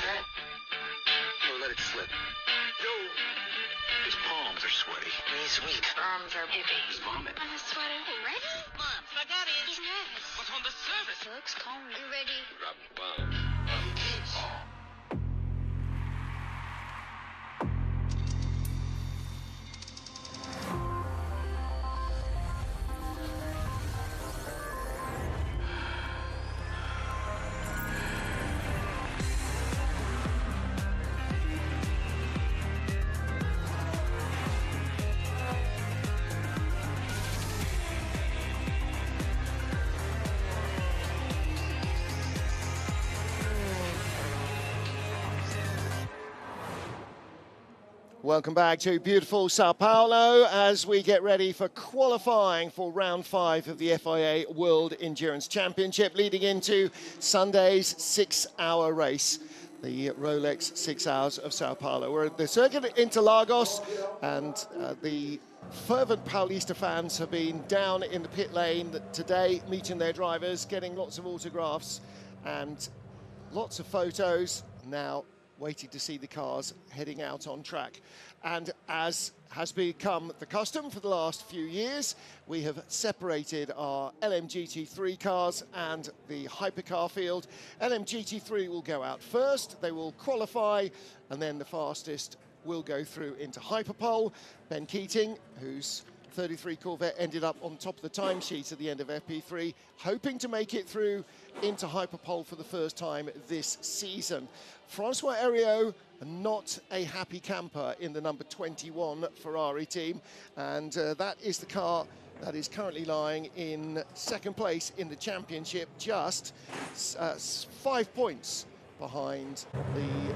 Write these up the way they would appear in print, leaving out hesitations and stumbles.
threat? No, let it slip. Yo! His palms are sweaty. He's weak. Arms are heavy. He's vomit. On the sweater. Ready? Mom, I got it. He's nervous. What's on the service? He looks calm. You ready? Drop the bomb. Welcome back to beautiful Sao Paulo as we get ready for qualifying for round 5 of the FIA World Endurance Championship, leading into Sunday's 6-hour race, the Rolex 6 Hours of Sao Paulo. We're at the circuit at Interlagos, and the fervent Paulista fans have been down in the pit lane today, meeting their drivers, getting lots of autographs and lots of photos. Now waiting to see the cars heading out on track. And as has become the custom for the last few years, we have separated our LMGT3 cars and the hypercar field. LMGT3 will go out first, they will qualify, and then the fastest will go through into Hyperpole. Ben Keating, whose 33 Corvette ended up on top of the timesheet at the end of FP3, hoping to make it through into Hyperpole for the first time this season. Francois Heriot, not a happy camper in the number 21 Ferrari team, and that is the car that is currently lying in second place in the championship, just 5 points behind the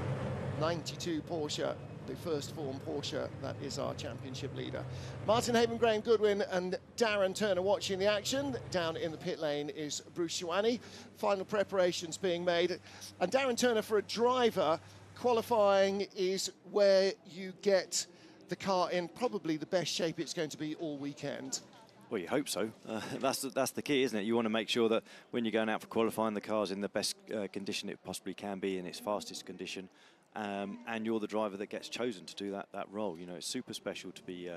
92 Porsche, the first form Porsche that is our championship leader. Martin Haven, Graham Goodwin and Darren Turner watching the action. Down in the pit lane is Bruce Schwani. Final preparations being made. And Darren Turner, for a driver, qualifying is where you get the car in probably the best shape it's going to be all weekend. Well, you hope so. That's the key, isn't it? You want to make sure that when you're going out for qualifying, the car's in the best condition it possibly can be, in its fastest condition. And you're the driver that gets chosen to do that role. You know, it's super special to be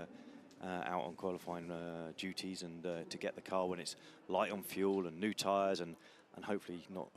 out on qualifying duties and to get the car when it's light on fuel and new tyres and hopefully not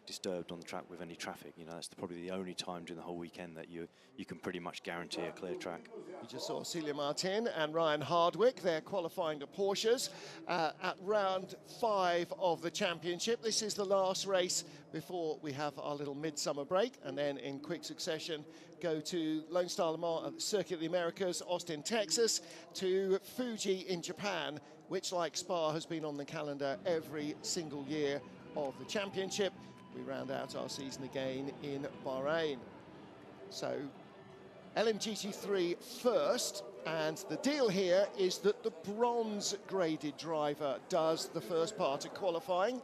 disturbed on the track with any traffic. You know, that's probably the only time during the whole weekend that you can pretty much guarantee a clear track. You just saw Celia Martin and Ryan Hardwick. They're qualifying the Porsches at round 5 of the championship. This is the last race before we have our little midsummer break, and then in quick succession go to Lone Star Le Mans at the Circuit of the Americas, Austin, Texas, to Fuji in Japan, which, like Spa, has been on the calendar every single year of the championship. We round out our season again in Bahrain. So LMGT3 first, and the deal here is that the bronze graded driver does the first part of qualifying,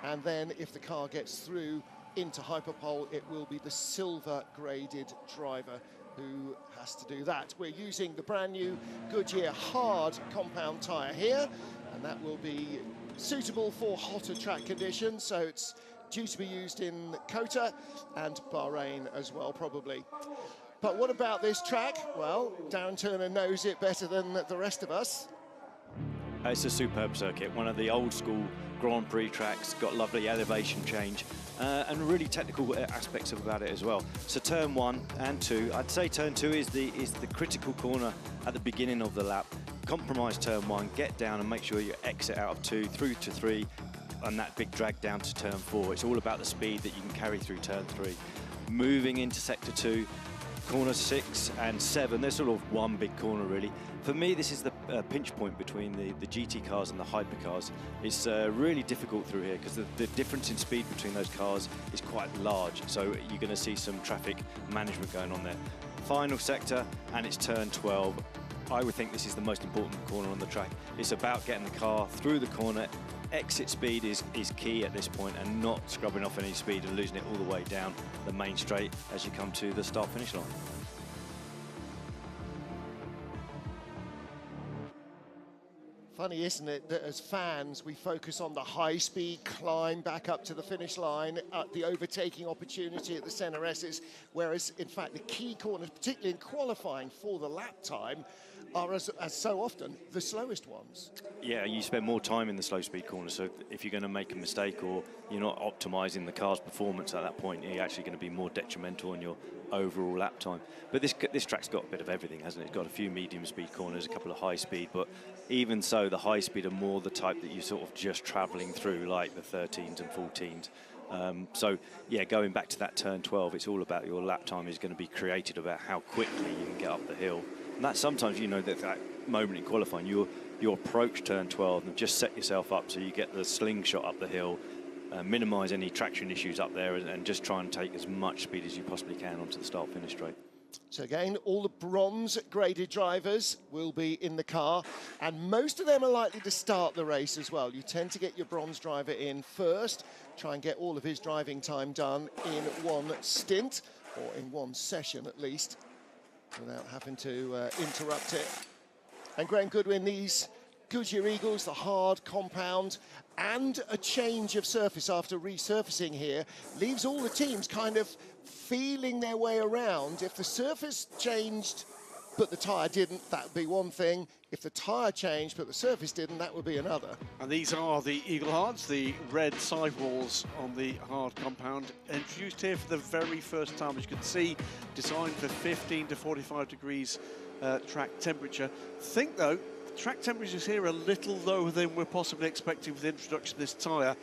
and then if the car gets through into Hyperpole, it will be the silver graded driver who has to do that. We're using the brand new Goodyear hard compound tyre here, and that will be suitable for hotter track conditions, so it's due to be used in Kota and Bahrain as well, probably. But what about this track? Well, Darren Turner knows it better than the rest of us. It's a superb circuit, one of the old school Grand Prix tracks, got lovely elevation change and really technical aspects about it as well. So turn 1 and 2, I'd say turn 2 is the critical corner at the beginning of the lap. Compromise turn 1, get down and make sure you exit out of 2 through to 3, and that big drag down to turn 4. It's all about the speed that you can carry through turn 3. Moving into sector 2, corner 6 and 7, they're sort of one big corner really. For me, this is the pinch point between the GT cars and the hypercars. It's really difficult through here because the difference in speed between those cars is quite large, so you're going to see some traffic management going on there. Final sector, and it's turn 12. I would think this is the most important corner on the track. It's about getting the car through the corner. Exit speed is key at this point, and not scrubbing off any speed and losing it all the way down the main straight as you come to the start-finish line. funny, isn't it, that as fans we focus on the high-speed climb back up to the finish line, the overtaking opportunity at the centre S's, whereas in fact the key corners, particularly in qualifying for the lap time, are as so often the slowest ones. Yeah, you spend more time in the slow speed corner, so if you're going to make a mistake or you're not optimising the car's performance at that point, you're actually going to be more detrimental on your overall lap time. But this track's got a bit of everything, hasn't it? It's got a few medium speed corners, a couple of high speed, but even so, the high speed are more the type that you're sort of just travelling through, like the 13s and 14s. So, yeah, going back to that turn 12, it's all about your lap time is going to be created about how quickly you can get up the hill. And that's sometimes, you know, that moment in qualifying, you approach turn 12 and just set yourself up so you get the slingshot up the hill, minimise any traction issues up there, and just try and take as much speed as you possibly can onto the start-finish straight. So again, all the bronze graded drivers will be in the car, and most of them are likely to start the race as well. You tend to get your bronze driver in first, try and get all of his driving time done in one stint, or in one session at least, without having to interrupt it. And Graham Goodwin, these Goodyear Eagles, the hard compound, and a change of surface after resurfacing here, leaves all the teams kind of feeling their way around. If the surface changed but the tyre didn't, that would be one thing. If the tyre changed but the surface didn't, that would be another. And these are the Eagle Hards, the red sidewalls on the hard compound, introduced here for the very first time. As you can see, designed for 15 to 45 degrees track temperature. Think though, track temperatures here are a little lower than we're possibly expecting with the introduction of this tyre.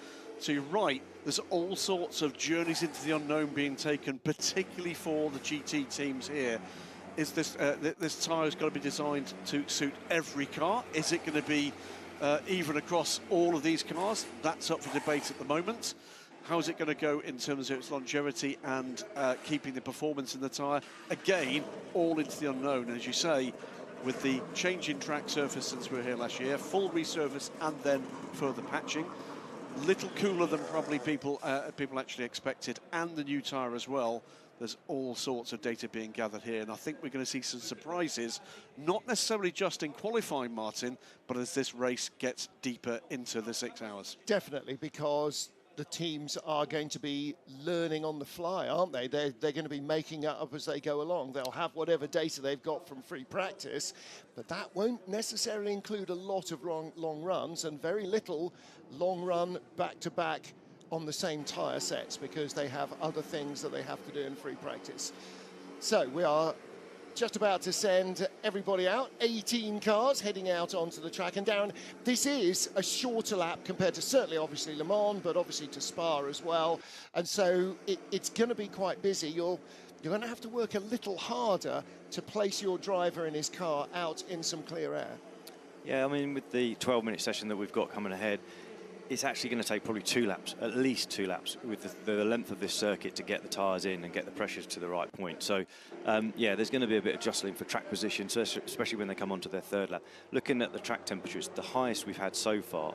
To your right, there's all sorts of journeys into the unknown being taken, particularly for the GT teams here. Is this this tyre's got to be designed to suit every car? Is it going to be even across all of these cars? That's up for debate at the moment. How's it going to go in terms of its longevity and keeping the performance in the tyre? Again, all into the unknown, as you say, with the change in track surface since we were here last year, full resurface and then further patching. Little cooler than probably people actually expected, and the new tyre as well. There's all sorts of data being gathered here, and I think we're going to see some surprises, not necessarily just in qualifying, Martin, but as this race gets deeper into the 6 hours. Definitely, because the teams are going to be learning on the fly, aren't they? They're going to be making it up as they go along. They'll have whatever data they've got from free practice, but that won't necessarily include a lot of long runs and very little long run back-to-back on the same tyre sets, because they have other things that they have to do in free practice. So we are just about to send everybody out, 18 cars heading out onto the track. And Darren, this is a shorter lap compared to certainly obviously Le Mans, but obviously to Spa as well. And so it's going to be quite busy. You're going to have to work a little harder to place your driver in his car out in some clear air. Yeah, I mean, with the 12-minute session that we've got coming ahead, it's actually going to take probably 2 laps, at least 2 laps, with the length of this circuit to get the tyres in and get the pressures to the right point. So, yeah, there's going to be a bit of jostling for track position, so especially when they come onto their 3rd lap. Looking at the track temperatures, the highest we've had so far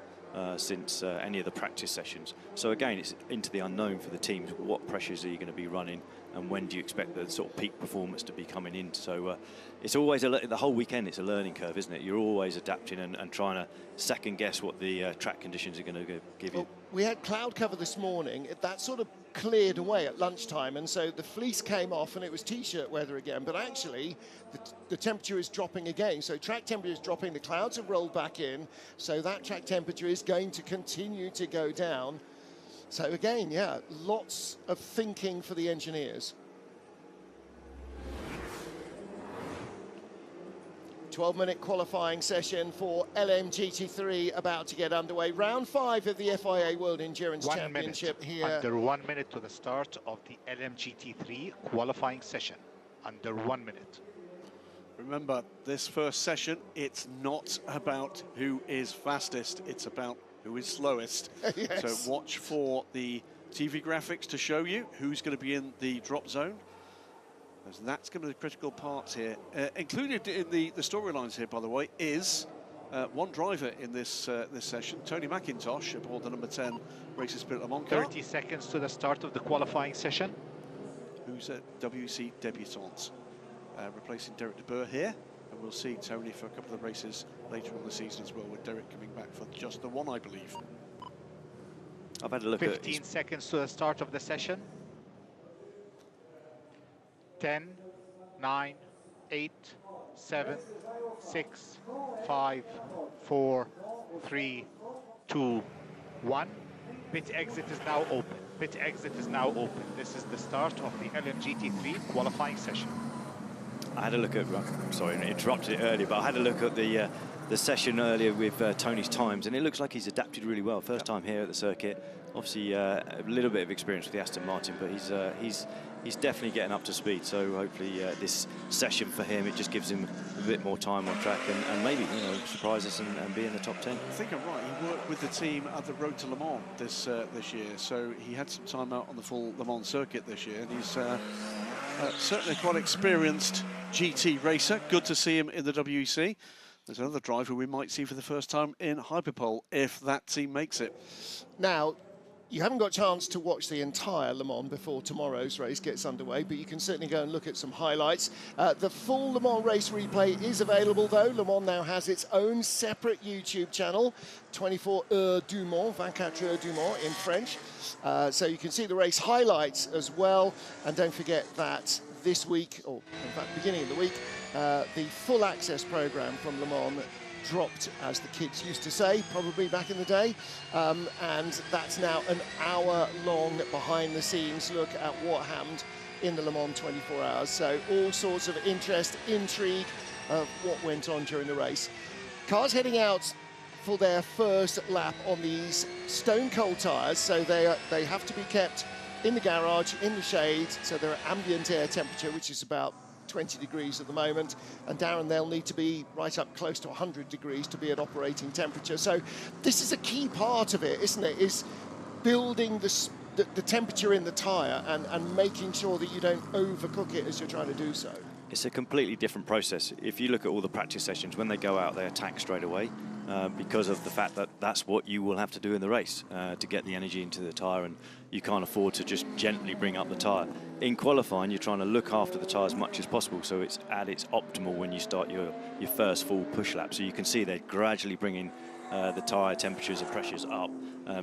since any of the practice sessions. So again, it's into the unknown for the teams. What pressures are you going to be running, and when do you expect the sort of peak performance to be coming in? So it's always the whole weekend. It's a learning curve, isn't it? You're always adapting and trying to second guess what the track conditions are going to give you. Well, we had cloud cover this morning. That sort of cleared away at lunchtime, and so the fleece came off and it was t-shirt weather again. But actually, the temperature is dropping again. So track temperature is dropping. The clouds have rolled back in. So that track temperature is going to continue to go down. So again, yeah, lots of thinking for the engineers. 12-minute qualifying session for LMGT3 about to get underway. Round 5 of the FIA World Endurance Championship here. Under 1 minute to the start of the LMGT3 qualifying session. Under 1 minute. Remember, this first session, it's not about who is fastest, it's about who is slowest. Yes. So watch for the TV graphics to show you who's going to be in the drop zone. As that's going to be the critical parts here. Included in the storylines here, by the way, is one driver in this this session, Tony McIntosh, aboard the number 10 Racing Spirit Le Mans car. 30 seconds to the start of the qualifying session. Who's a WEC debutant, replacing Derek de Boer here. And we'll see Tony for a couple of races later on the season as well, with Derek coming back for just the one, I believe. I've had a look 15 seconds to the start of the session. 10, 9, 8, 7, 6, 5, 4, 3, 2, 1. Pit exit is now open. Pit exit is now open. This is the start of the LMGT3 qualifying session. I had a look at, sorry, I interrupted it earlier, but I had a look at the session earlier with Tony's times, and it looks like he's adapted really well. First time here at the circuit. Obviously, a little bit of experience with the Aston Martin, but he's definitely getting up to speed. So hopefully this session for him, it just gives him a bit more time on track and maybe, you know, surprise us and be in the top 10. I think I'm right. He worked with the team at the Road to Le Mans this year, so he had some time out on the full Le Mans circuit this year, and he's certainly quite experienced GT racer. Good to see him in the WEC. There's another driver we might see for the first time in Hyperpole if that team makes it. Now, you haven't got a chance to watch the entire Le Mans before tomorrow's race gets underway, but you can certainly go and look at some highlights. The full Le Mans race replay is available, though. Le Mans now has its own separate YouTube channel, 24 Heures du Mans, 24 Heures du Mans in French. So you can see the race highlights as well. And don't forget that this week, or in fact, beginning of the week, the full access program from Le Mans dropped, as the kids used to say, probably back in the day, and that's now an hour-long behind-the-scenes look at what happened in the Le Mans 24 hours. So all sorts of interest, intrigue of what went on during the race. Cars heading out for their first lap on these stone-cold tyres, so they have to be kept in the garage, in the shade, so they're at ambient air temperature, which is about 20 degrees at the moment, and Darren, they'll need to be right up close to 100 degrees to be at operating temperature. So this is a key part of it, isn't it, is building the temperature in the tyre and making sure that you don't overcook it as you're trying to do so. It's a completely different process. If you look at all the practice sessions, when they go out, they attack straight away because of the fact that that's what you will have to do in the race to get the energy into the tyre, and you can't afford to just gently bring up the tyre. In qualifying, you're trying to look after the tyre as much as possible, so it's at its optimal when you start your first full push lap. So you can see they're gradually bringing the tyre temperatures and pressures up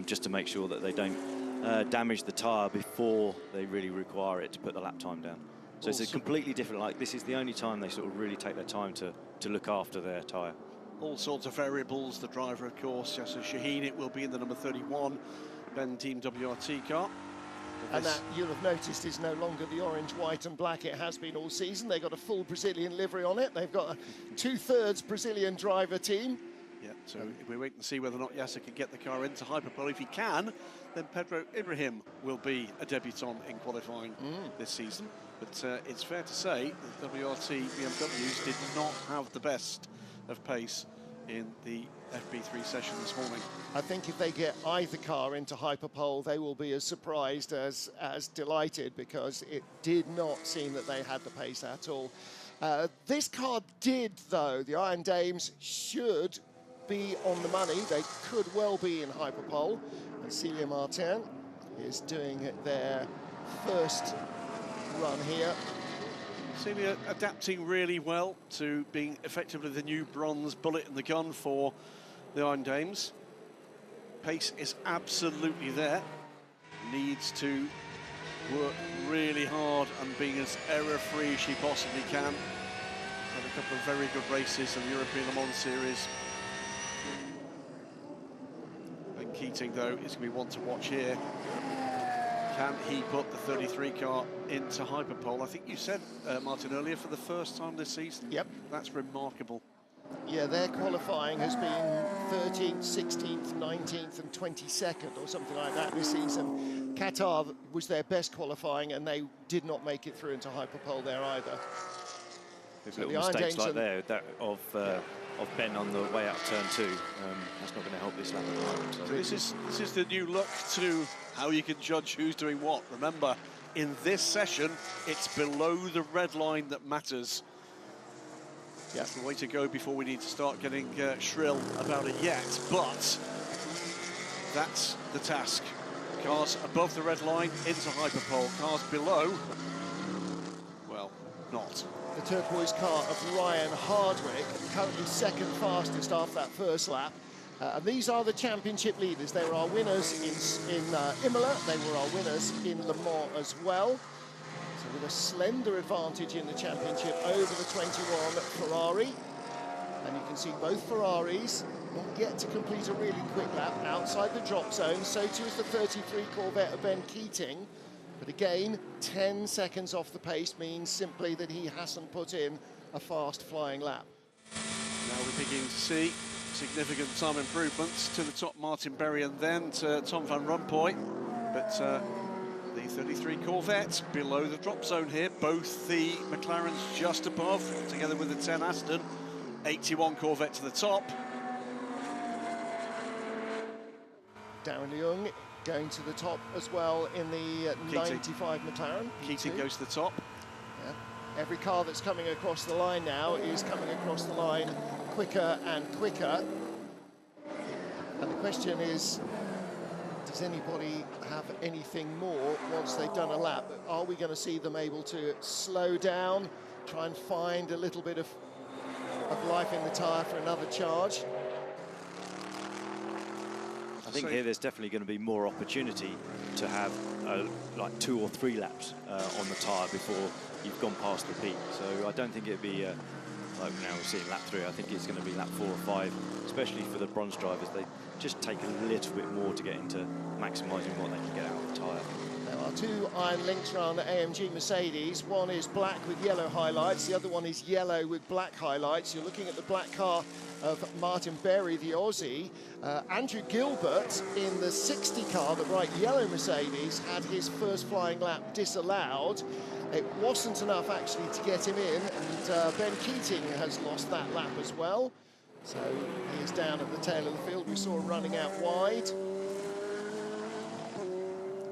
just to make sure that they don't damage the tyre before they really require it to put the lap time down. So it's a completely different, like this is the only time they sort of really take their time to look after their tyre. All sorts of variables. The driver, of course, Yasser Shaheen, it will be in the number 31 Ben Team WRT car. And that, you'll have noticed, is no longer the orange, white and black it has been all season. They've got a full Brazilian livery on it. They've got a 2/3 Brazilian driver team. Yeah, so we wait and see whether or not Yasser can get the car into Hyperpole. If he can, then Pedro Ibrahim will be a debutant in qualifying this season. But it's fair to say that WRT BMWs did not have the best of pace in the FP3 session this morning. I think if they get either car into Hyperpole, they will be as surprised as delighted, because it did not seem that they had the pace at all. This car did, though. The Iron Dames should be on the money. They could well be in Hyperpole. And Celia Martin is doing their first run here. Celia adapting really well to being effectively the new bronze bullet in the gun for the Iron Dames. Pace is absolutely there. Needs to work really hard and being as error-free as she possibly can. Had a couple of very good races in the European Le Mans Series. And Keating, though, is going to be one to watch here. Can he put the 33 car into Hyperpole? I think you said, Martin, earlier, for the first time this season. Yep. That's remarkable. Yeah, their qualifying has been 13th, 16th, 19th and 22nd or something like that this season. Qatar was their best qualifying, and they did not make it through into Hyperpole there either. There's So little the Iron mistakes Dames like there that of Ben on the way out of turn 2. That's not going to help this lap at the moment. So. This is the new look to how you can judge who's doing what. Remember, in this session, it's below the red line that matters. Yeah. That's the way to go before we need to start getting shrill about it yet, but that's the task. Cars above the red line into Hyperpole, cars below, well, not. The turquoise car of Ryan Hardwick, currently second fastest after that first lap. And these are the championship leaders. They were our winners in Imola. They were our winners in Le Mans as well. So with a slender advantage in the championship over the 21 Ferrari. And you can see both Ferraris not yet to complete a really quick lap outside the drop zone. So too is the 33 Corvette of Ben Keating. But again, 10 seconds off the pace means simply that he hasn't put in a fast flying lap. Now we're beginning to see significant time improvements to the top Martin Berry and then to Tom van Rompuy. But the 33 Corvette below the drop zone here, both the McLarens just above, together with the 10 Aston. 81 Corvette to the top. Darren Leung going to the top as well in the 95 McLaren. Keating goes to the top. Yeah. Every car that's coming across the line now is coming across the line quicker and quicker. And the question is, does anybody have anything more once they've done a lap? Are we going to see them able to slow down, try and find a little bit of life in the tyre for another charge? I think here there's definitely going to be more opportunity to have like 2 or 3 laps on the tyre before you've gone past the peak. So I don't think it'd be like now we're seeing lap 3. I think it's going to be lap 4 or 5, especially for the bronze drivers. They just take a little bit more to get into maximising what they can get out of the tyre. There are 2 iron links around the AMG Mercedes. One is black with yellow highlights. The other one is yellow with black highlights. You're looking at the black car of Martin Berry, the Aussie. Andrew Gilbert in the 60 car, the bright yellow Mercedes, had his first flying lap disallowed. It wasn't enough actually to get him in, and Ben Keating has lost that lap as well. So he is down at the tail of the field. We saw him running out wide.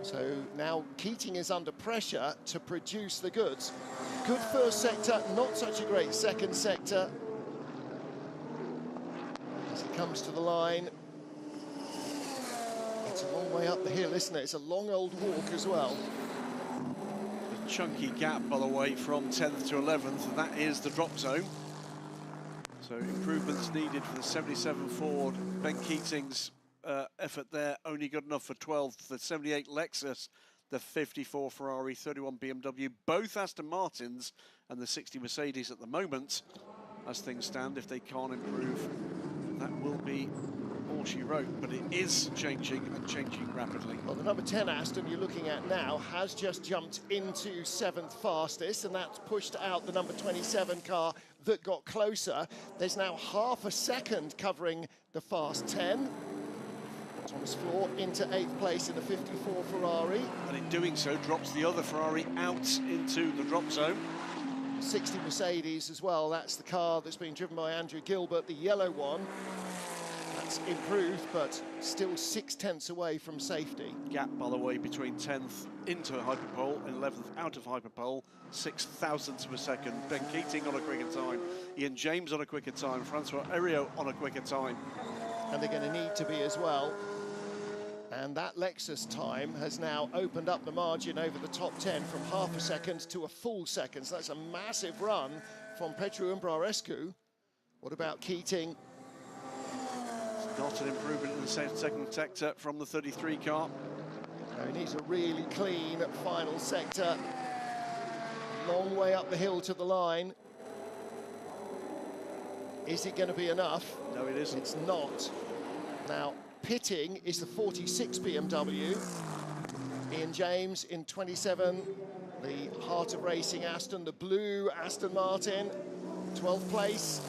So now Keating is under pressure to produce the goods. Good first sector, not such a great second sector. As he comes to the line, it's a long way up the hill, isn't it? It's a long old walk as well. A chunky gap, by the way, from 10th to 11th, and that is the drop zone. So improvements needed for the 77 Ford. Ben Keating's effort there only good enough for 12th. The 78 Lexus, the 54 Ferrari, 31 BMW, both Aston Martins, and the 60 Mercedes at the moment. As things stand, if they can't improve, that will be all she wrote, but it is changing and changing rapidly. Well, the number 10 Aston you're looking at now has just jumped into 7th fastest, and that's pushed out the number 27 car that got closer. There's now half a second covering the fast 10. Thomas Floor into 8th place in the 54 Ferrari. And in doing so, drops the other Ferrari out into the drop zone. 60 Mercedes as well. That's the car that's being driven by Andrew Gilbert, the yellow one. That's improved, but still 6/10 away from safety. Gap, by the way, between 10th into Hyperpole and 11th out of Hyperpole, 6 thousandths of a second. Ben Keating on a quicker time, Ian James on a quicker time, Francois Heriot on a quicker time. And they're going to need to be as well. And that Lexus time has now opened up the margin over the top 10 from half a second to a full second. So that's a massive run from Petru Umbrarescu. What about Keating? Not an improvement in the second sector from the 33 car. No, he needs a really clean final sector. Long way up the hill to the line. Is it going to be enough? No, it isn't. It's not. Now, pitting is the 46 BMW. Ian James in 27, the heart of racing Aston, the blue Aston Martin, 12th place.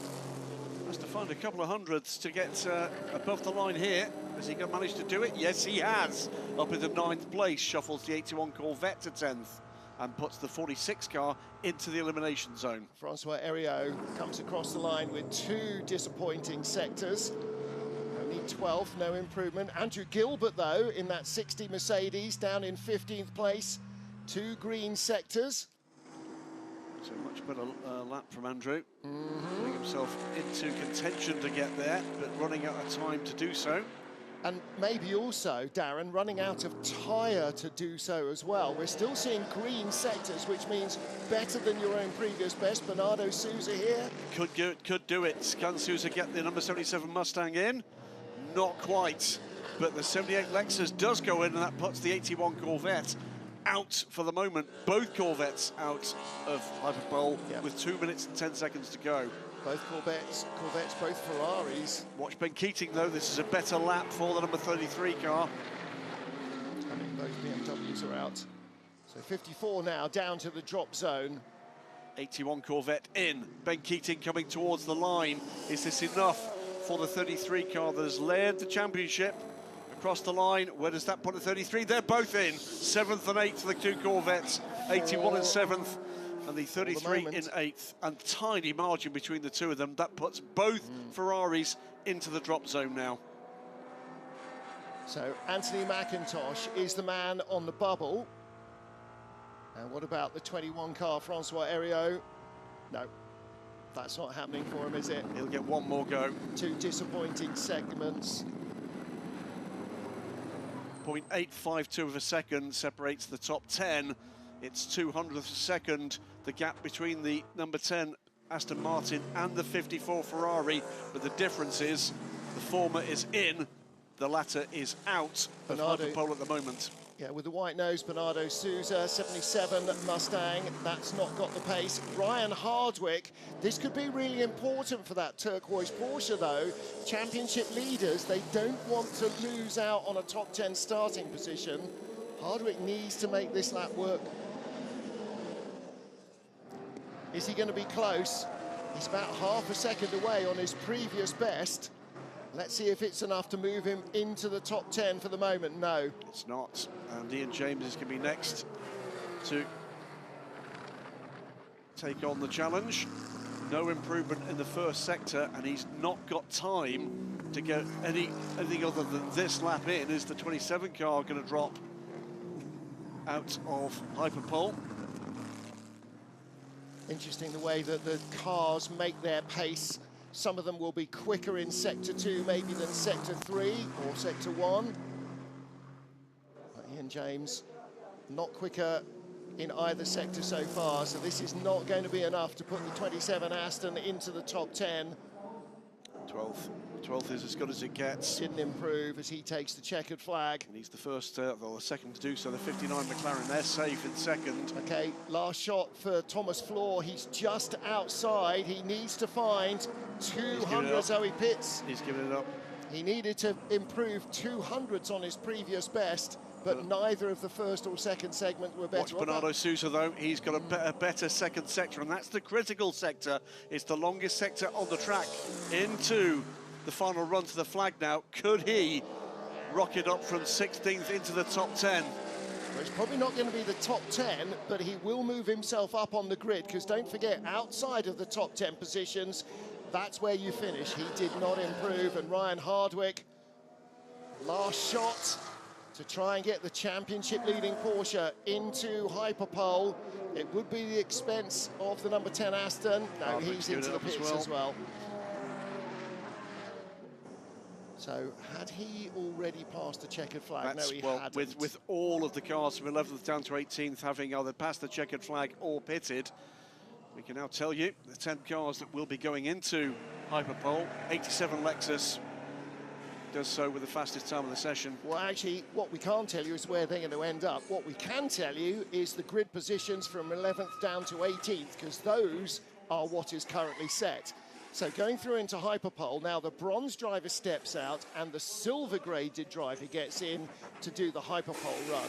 Has to find a couple of hundredths to get above the line here. Has he managed to do it? Yes, he has. Up into 9th place, shuffles the 81 Corvette to 10th and puts the 46 car into the elimination zone. Francois Heriot comes across the line with 2 disappointing sectors. Only 12th, no improvement. Andrew Gilbert, though, in that 60 Mercedes, down in 15th place. 2 green sectors. So much better lap from Andrew. Putting himself into contention to get there, but running out of time to do so. And maybe also, Darren, running out of tyre to do so as well. We're still seeing green sectors, which means better than your own previous best. Bernardo Souza here. Could do it. Can Souza get the number 77 Mustang in? Not quite. But the 78 Lexus does go in, and that puts the 81 Corvette out for the moment. Both Corvettes out of Hyperpole with 2 minutes and 10 seconds to go. Both Corvettes, both Ferraris. Watch Ben Keating, though. This is a better lap for the number 33 car. I mean, both BMWs are out. So 54 now, down to the drop zone. 81 Corvette in. Ben Keating coming towards the line. Is this enough for the 33 car that has led the championship across the line? Where does that put the 33? They're both in. 7th and 8th for the two Corvettes. 81 and 7th. And the 33 in 8th, and tiny margin between the two of them. That puts both Ferraris into the drop zone now. So Anthony McIntosh is the man on the bubble. And what about the 21 car, Francois Heriot? No, that's not happening for him, is it? He'll get one more go. Two disappointing segments. 0.852 of a second separates the top 10. It's 200th of a second, the gap between the number 10 Aston Martin and the 54 Ferrari, but the difference is the former is in, the latter is out of Hyperpole at the moment. Yeah, with the white nose, Bernardo Souza, 77 Mustang, that's not got the pace. Ryan Hardwick, this could be really important for that turquoise Porsche though. Championship leaders, they don't want to lose out on a top 10 starting position. Hardwick needs to make this lap work. Is he going to be close? He's about half a second away on his previous best. Let's see if it's enough to move him into the top 10 for the moment. No. It's not. And Ian James is going to be next to take on the challenge. No improvement in the first sector, and he's not got time to get anything other than this lap in. Is the 27 car going to drop out of Hyperpole? Interesting the way that the cars make their pace. Some of them will be quicker in Sector 2 maybe than Sector 3 or Sector 1. But Ian James not quicker in either sector so far, so this is not going to be enough to put the 27 Aston into the top 10. 12th is as good as it gets. Didn't improve as he takes the checkered flag. And he's the first, or the second to do so. The 59 McLaren, they're safe in second. Okay, last shot for Thomas Floor. He's just outside. He needs to find 200 Zoe Pitts. He's given it up. He needed to improve 200s on his previous best, but neither of the first or second segment were better. Watch Bernardo Souza, though. He's got a better second sector, and that's the critical sector. It's the longest sector on the track into the final run to the flag now. Could he rocket up from 16th into the top 10? Well, it's probably not going to be the top 10, but he will move himself up on the grid, because don't forget, outside of the top 10 positions, that's where you finish. He did not improve, and Ryan Hardwick, last shot to try and get the championship leading Porsche into Hyperpole. It would be the expense of the number 10 Aston. No, he's into the pits as well. So had he already passed the checkered flag? No, he hadn't. With all of the cars from 11th down to 18th having either passed the checkered flag or pitted, we can now tell you the 10 cars that will be going into Hyperpole. 87 Lexus does so with the fastest time of the session. Well, actually, what we can't tell you is where they're going to end up. What we can tell you is the grid positions from 11th down to 18th, because those are what is currently set. So going through into Hyperpole, now the bronze driver steps out and the silver graded driver gets in to do the Hyperpole run.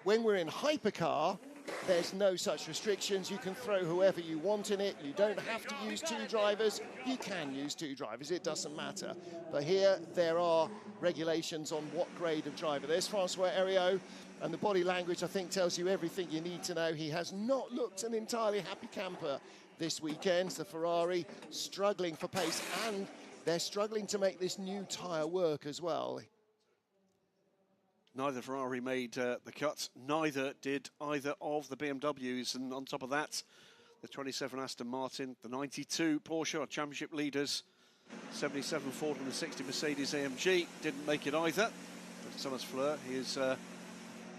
When we're in Hypercar, there's no such restrictions. You can throw whoever you want in it. You don't have to use 2 drivers. You can use 2 drivers, it doesn't matter. But here, there are regulations on what grade of driver. There's Francois Heriot, and the body language, I think, tells you everything you need to know. He has not looked an entirely happy camper this weekend. The Ferrari struggling for pace, and they're struggling to make this new tyre work as well. Neither Ferrari made the cut, neither did either of the BMWs, and on top of that, the 27 Aston Martin, the 92 Porsche are championship leaders, 77 Ford and the 60 Mercedes AMG didn't make it either. But Thomas Fleur, he is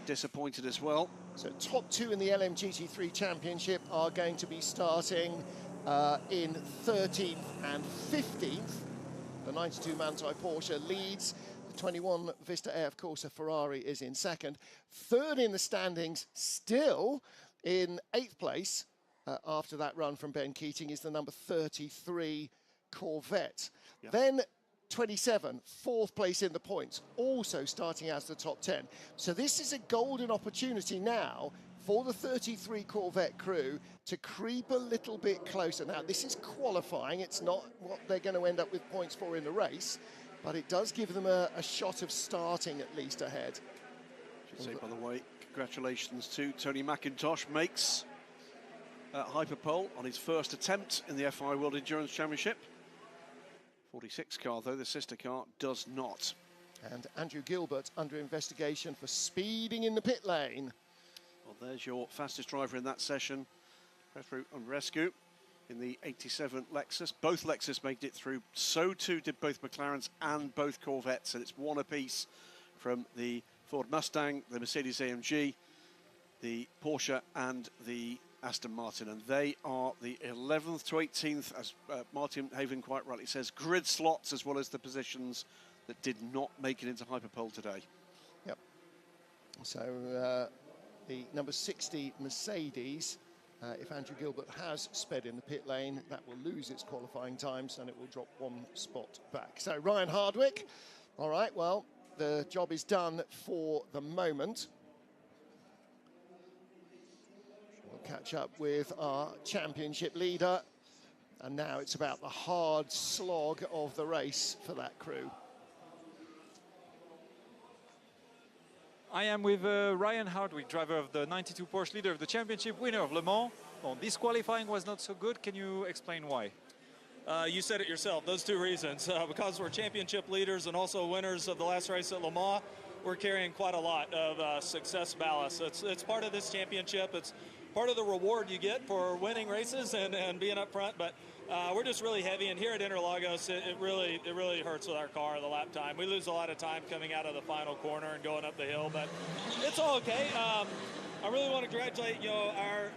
disappointed as well. So top two in the LMGT3 Championship are going to be starting in 13th and 15th. The 92 Manthey Porsche leads. The 21 Vista AF Corsa Ferrari is in second. Third in the standings, still in 8th place after that run from Ben Keating, is the number 33 Corvette. Yeah. Then 27, 4th place in the points, also starting as the top 10. So this is a golden opportunity now for the 33 Corvette crew to creep a little bit closer. Now, this is qualifying. It's not what they're going to end up with points for in the race, but it does give them a shot of starting at least ahead. Should say, by the way, congratulations to Tony McIntosh, makes Hyperpole on his first attempt in the FI World Endurance Championship. 46 car, though, the sister car does not. And Andrew Gilbert under investigation for speeding in the pit lane. Well, there's your fastest driver in that session, Petru Rescue, in the 87 Lexus. Both Lexus made it through. So too did both McLarens and both Corvettes, and it's one apiece from the Ford Mustang, the Mercedes AMG, the Porsche, and the Aston Martin, and they are the 11th to 18th, as Martin Haven quite rightly says, grid slots, as well as the positions that did not make it into Hyperpole today. Yep. So the number 60 Mercedes, if Andrew Gilbert has sped in the pit lane, that will lose its qualifying times and it will drop one spot back. So Ryan Hardwick, all right, well, the job is done for the moment. We'll catch up with our championship leader, and now it's about the hard slog of the race for that crew. I am with Ryan Hardwick, driver of the 92 Porsche, leader of the championship, winner of Le Mans. Well, this qualifying was not so good. Can you explain why? You said it yourself, those two reasons. Because we're championship leaders and also winners of the last race at Le Mans, we're carrying quite a lot of success ballast. It's part of this championship. It's part of the reward you get for winning races and being up front, but we're just really heavy, and here at Interlagos, it really hurts with our car, the lap time. We lose a lot of time coming out of the final corner and going up the hill, but it's all okay. I really want to congratulate,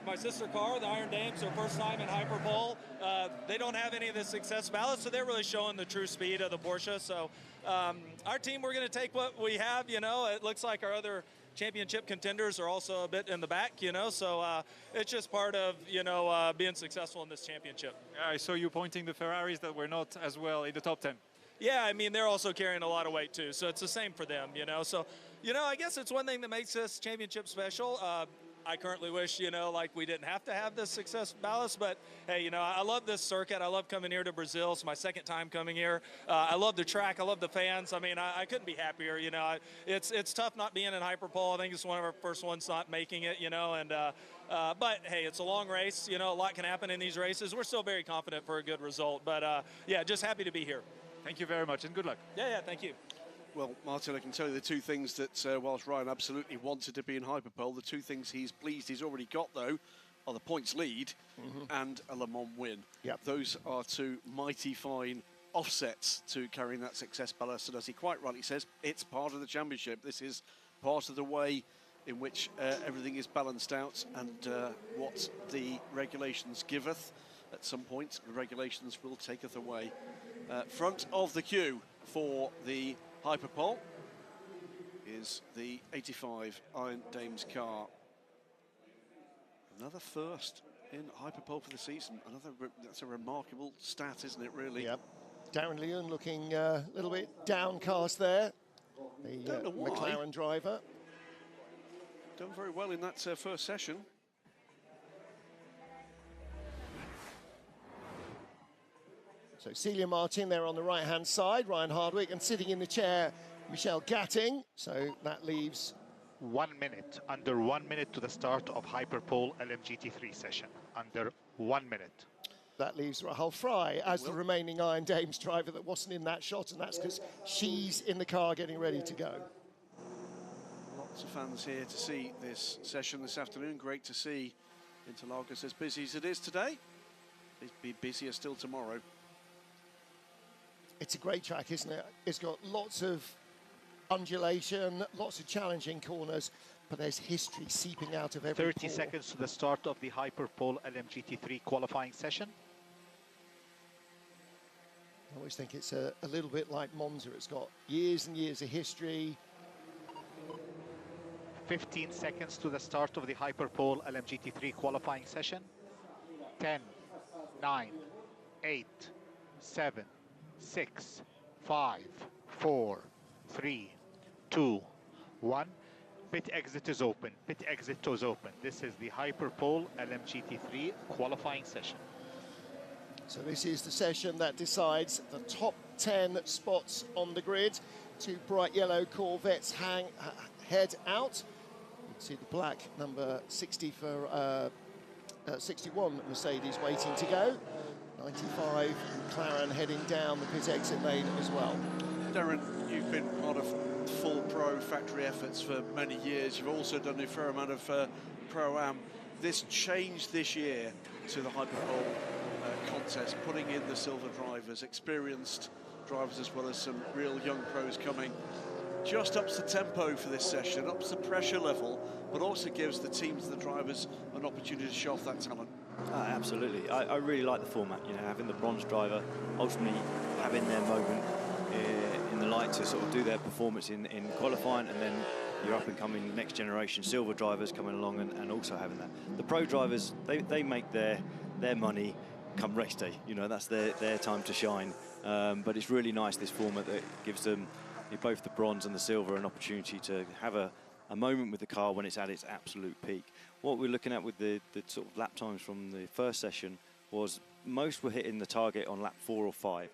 my sister car, the Iron Dames, their first time in Hyperpole. They don't have any of the success ballast, so they're really showing the true speed of the Porsche. So our team, we're going to take what we have. It looks like our other championship contenders are also a bit in the back, so it's just part of, being successful in this championship. I saw you pointing the Ferraris that were not as well in the top 10. Yeah, I mean, they're also carrying a lot of weight too, so it's the same for them, So, I guess it's one thing that makes this championship special. I currently wish, like we didn't have to have this success ballast, but hey, I love this circuit. I love coming here to Brazil. It's my second time coming here. I love the track. I love the fans. I mean, I couldn't be happier, It's tough not being in Hyperpole. I think it's one of our first ones not making it, but hey, it's a long race. A lot can happen in these races. We're still very confident for a good result, but yeah, just happy to be here. Thank you very much and good luck. Yeah, thank you. Well, Martin, I can tell you the two things that, whilst Ryan absolutely wanted to be in Hyperpole, the two things he's pleased he's already got, though, are the points lead and a Le Mans win. Yep. Those are two mighty fine offsets to carrying that success ballast. And as he quite rightly says, it's part of the championship. This is part of the way in which everything is balanced out, and what the regulations giveth. At some point, the regulations will taketh away. Front of the queue for the Hyperpole is the 85 Iron Dames car. Another first in Hyperpole for the season. That's a remarkable stat, isn't it, really? Yep. Darren Leon looking a little bit downcast there. The McLaren driver. Done very well in that first session. So Celia Martin there on the right-hand side, Ryan Hardwick, and sitting in the chair, Michelle Gatting. So that leaves 1 minute, under 1 minute to the start of Hyperpole LMGT3 session. Under 1 minute. That leaves Rahul Fry as the remaining Iron Dames driver that wasn't in that shot, and that's because she's in the car getting ready to go. Lots of fans here to see this session this afternoon. Great to see Interlagos as busy as it is today. It'll be busier still tomorrow. It's a great track, isn't it? It's got lots of undulation, lots of challenging corners, but there's history seeping out of every 30 pore. seconds to the start of the Hyperpole LMGT3 qualifying session. I always think it's a little bit like Monza. It's got years and years of history. 15 seconds to the start of the Hyperpole LMGT3 qualifying session. 10, 9, 8, 7, 6, 5, 4, 3, 2, 1. Pit exit is open. Pit exit is open. This is the Hyperpole LMGT3 qualifying session. So this is the session that decides the top 10 spots on the grid. Two bright yellow Corvettes head out. You can see the black number 60 for 61 Mercedes waiting to go. 95 McLaren heading down the pit exit lane as well. Darren, you've been part of full pro factory efforts for many years. You've also done a fair amount of Pro-Am. This changed this year to the Hyperpole contest, putting in the silver drivers, experienced drivers as well as some real young pros coming. Just ups the tempo for this session, ups the pressure level, but also gives the teams and the drivers an opportunity to show off that talent. Absolutely. I really like the format, you know, having the bronze driver ultimately having their moment in the light to sort of do their performance in qualifying, and then your up and coming next generation silver drivers coming along and also having that. The pro drivers, they make their money come race day, you know, that's their time to shine. But it's really nice, this format, that gives them, both the bronze and the silver, an opportunity to have a moment with the car when it's at its absolute peak. What we're looking at with the sort of lap times from the first session was most were hitting the target on lap 4 or 5,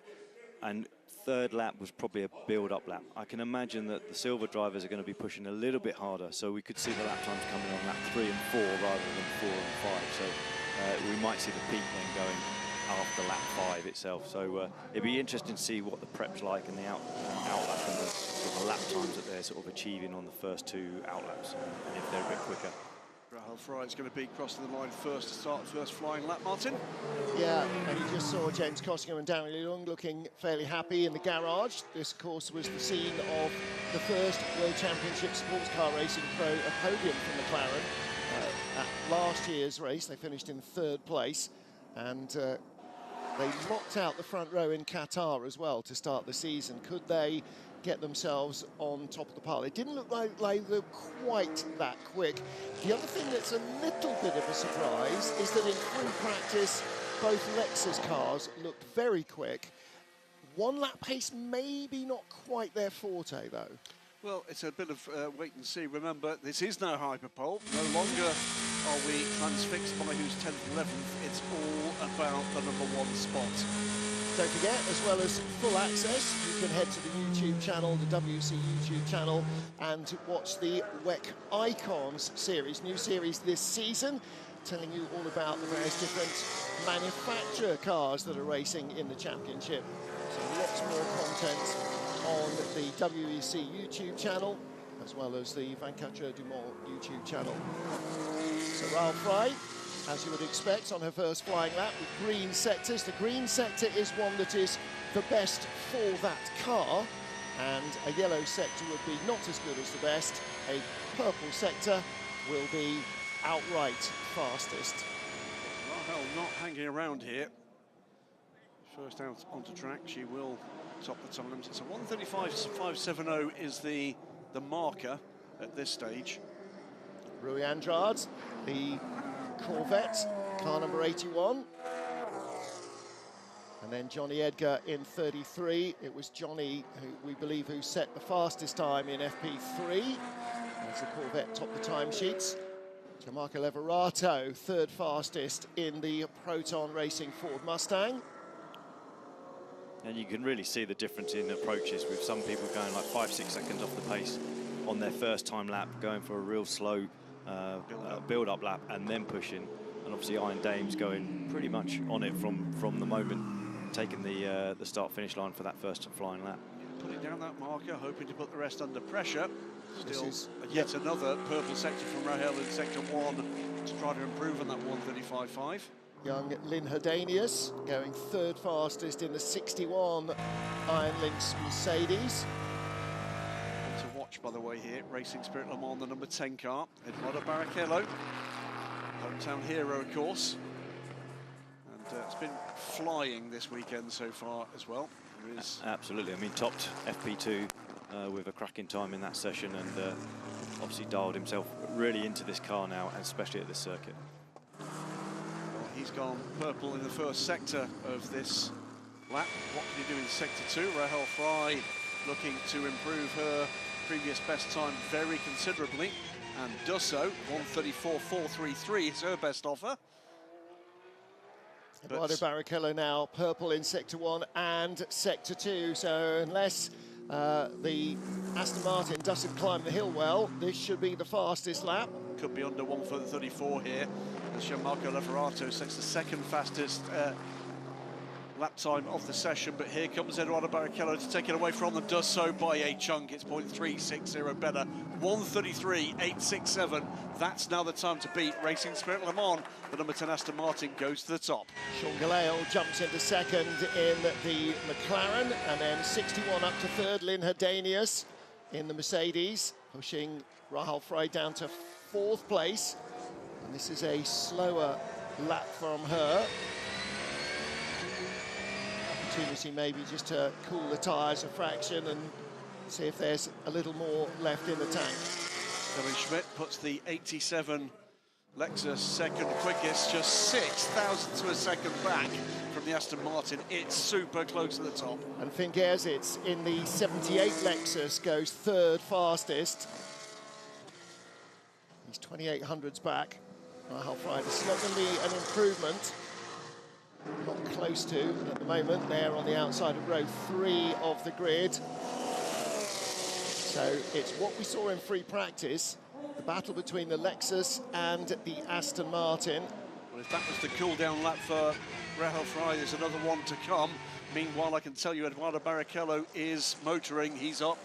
and third lap was probably a build-up lap. I can imagine that the silver drivers are going to be pushing a little bit harder, so we could see the lap times coming on lap 3 and 4 rather than 4 and 5. So we might see the peak then going after lap 5 itself. So it'd be interesting to see what the prep's like and the outlap and the sort of lap times that they're sort of achieving on the first 2 outlaps, and if they're a bit quicker. Rahul Fry is going to be crossing the line first to start the first flying lap, Martin. Yeah, and you just saw James Costigan and Daniel Young looking fairly happy in the garage. This, of course, was the scene of the first World Championship Sports Car Racing podium for McLaren. At last year's race, they finished in 3rd place, and they locked out the front row in Qatar as well to start the season. Could they get themselves on top of the pile? It didn't look like they were quite that quick. The other thing that's a little bit of a surprise is that in free practice, both Lexus cars looked very quick. One lap pace maybe not quite their forte though. Well, it's a bit of wait and see. Remember, this is now Hyperpole. No longer are we transfixed by who's 10th and 11th. It's all about the #1 spot. Don't forget, as well as full access, you can head to the YouTube channel, the WEC YouTube channel, and watch the WEC Icons series, new series this season, telling you all about the various different manufacturer cars that are racing in the championship. So lots more content on the WEC YouTube channel, as well as the Vancouver Dumont YouTube channel. So Rahul Fry, as you would expect, on her first flying lap with green sectors. The green sector is one that is the best for that car, and a yellow sector would be not as good as the best. A purple sector will be outright fastest. Rahul not hanging around here. First out onto track, she will top the times. It's a 1:35.570 is the marker at this stage. Rui Andrade, the Corvette, car number 81. And then Johnny Edgar in 33. It was Johnny, who we believe, who set the fastest time in FP3. As the Corvette topped the timesheets. Gianmarco Leverato, 3rd fastest in the Proton Racing Ford Mustang. And you can really see the difference in approaches, with some people going like 5-6 seconds off the pace on their first time lap, going for a real slow build-up lap and then pushing. And obviously Iron Dame's going pretty much on it from the moment, taking the start-finish line for that first flying lap. Putting down that marker, hoping to put the rest under pressure. Still yet another purple sector from Rahul in sector 1 to try to improve on that 1:35.5. young Lynn Herdanius, going third fastest in the 61 Iron Lynx Mercedes. To watch, by the way, here, Racing Spirit Le Mans, the number 10 car, Eduardo Barrichello, hometown hero, of course. And it's been flying this weekend so far as well. There is Absolutely. I mean, topped FP2 with a cracking time in that session, and obviously dialed himself really into this car now, and especially at this circuit. Well, he's gone purple in the first sector of this lap. What can he do in sector 2? Rahel Fry looking to improve her previous best time very considerably, and does so. 1:34.433 is her best offer. Eduardo Barrichello now purple in sector 1 and sector 2, so unless the Aston Martin doesn't climb the hill well, this should be the fastest lap. Could be under 1:34 here, as Gianmarco Lavorato sets the second fastest lap time of the session, but here comes Eduardo Barrichello to take it away from them, does so by a chunk. It's 0.360 better, 1:33.867. That's now the time to beat. Racing Spirit Le Mans, the number 10 Aston Martin, goes to the top. Sean Gelael jumps into second in the McLaren, and then 61 up to third, Lynn Herdanius in the Mercedes, pushing Rahel Frey down to fourth place. And this is a slower lap from her. Opportunity maybe just to cool the tyres a fraction and see if there's a little more left in the tank. Kevin Schmidt puts the 87 Lexus second quickest, just 6,000ths of a second back from the Aston Martin. It's super close at the top. And Finn Gersitz in the 78 Lexus goes third fastest. He's 2,800s back. Rahel Frey, this is not going to be an improvement. Not close to at the moment. They're on the outside of row 3 of the grid. So it's what we saw in free practice, the battle between the Lexus and the Aston Martin. Well, if that was the cool-down lap for Rahel Frey, there's another one to come. Meanwhile, I can tell you Eduardo Barrichello is motoring. He's up,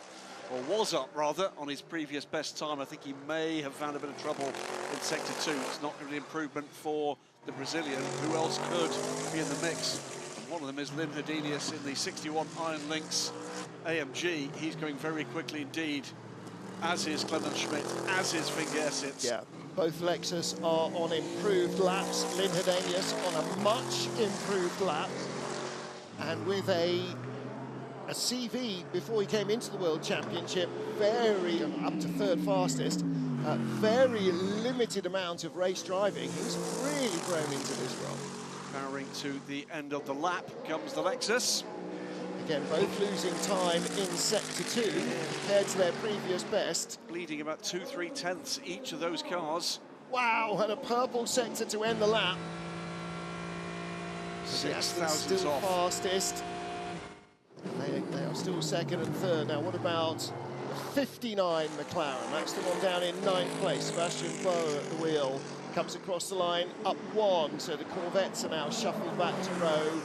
or was up rather, on his previous best time. I think he may have found a bit of trouble in sector 2. It's not going to be an improvement for the Brazilian. Who else could be in the mix? And one of them is Lynn Herdanius in the 61 Iron Lynx AMG. He's going very quickly indeed, as is Clement Schmidt, as is Finn Gersitz. Yeah, both Lexus are on improved laps. Lynn Herdanius on a much improved lap, and with a CV before he came into the World Championship, very up to third fastest. Very limited amount of race driving. He's really grown into this role. Powering to the end of the lap comes the Lexus. Again, both losing time in sector 2 compared to their previous best. Bleeding about 2-3 tenths each of those cars. Wow, and a purple sector to end the lap. 6,000 still off. fastest. They are still second and third. Now, what about the 59 McLaren? That's the one down in 9th place. Sebastian Boe at the wheel comes across the line, up 1. So the Corvettes are now shuffled back to row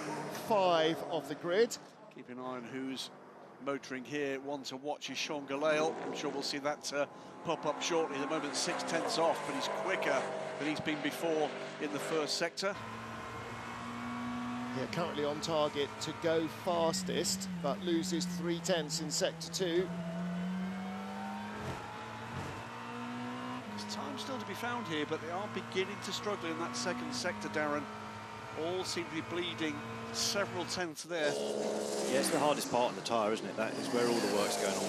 5 of the grid. Keep an eye on who's motoring here. One to watch is Sean Gelael. I'm sure we'll see that pop up shortly. At the moment, 6 tenths off, but he's quicker than he's been before in the first sector. Yeah, currently on target to go fastest, but loses 3 tenths in sector 2. There's time still to be found here, but they are beginning to struggle in that second sector, Darren. All seem to be bleeding several tenths there. Yeah, it's the hardest part of the tyre, isn't it? That is where all the work's going on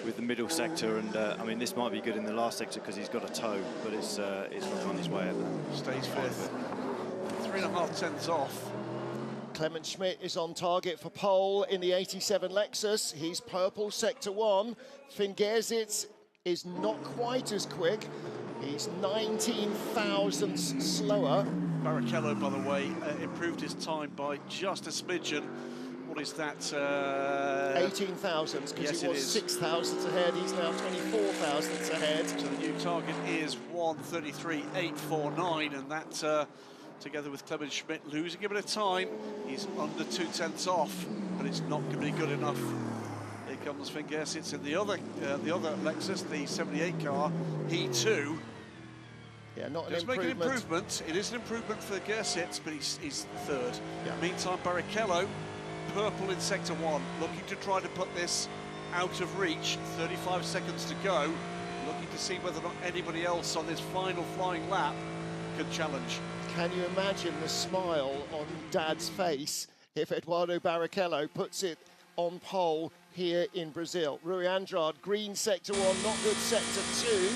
with the middle sector, and I mean, this might be good in the last sector because he's got a toe, but it's not on his way at that. Stays fifth. 3.5 tenths off. Clement Schmidt is on target for pole in the 87 Lexus. He's purple sector 1. Finn Gersitz is not quite as quick. He's 19 thousandths slower. Barrichello, by the way, improved his time by just a smidgen. What is that? 18 thousandths, because yes, he was 6 thousandths ahead. He's now 24 thousandths ahead. So the new target is 1:33.849, and that, together with Clement Schmidt losing a bit of time, he's under 2 tenths off, but it's not going to be good enough. Here comes Finn Gersitz in the other Lexus, the 78 car. He too Yeah, not an Let's make improvement. an improvement. It is an improvement for Gersitz, but he's third. Yeah. Meantime, Barrichello, purple in sector 1, looking to try to put this out of reach. 35 seconds to go. Looking to see whether or not anybody else on this final flying lap can challenge. Can you imagine the smile on Dad's face if Eduardo Barrichello puts it on pole here in Brazil? Rui Andrade, green sector 1, not good sector 2.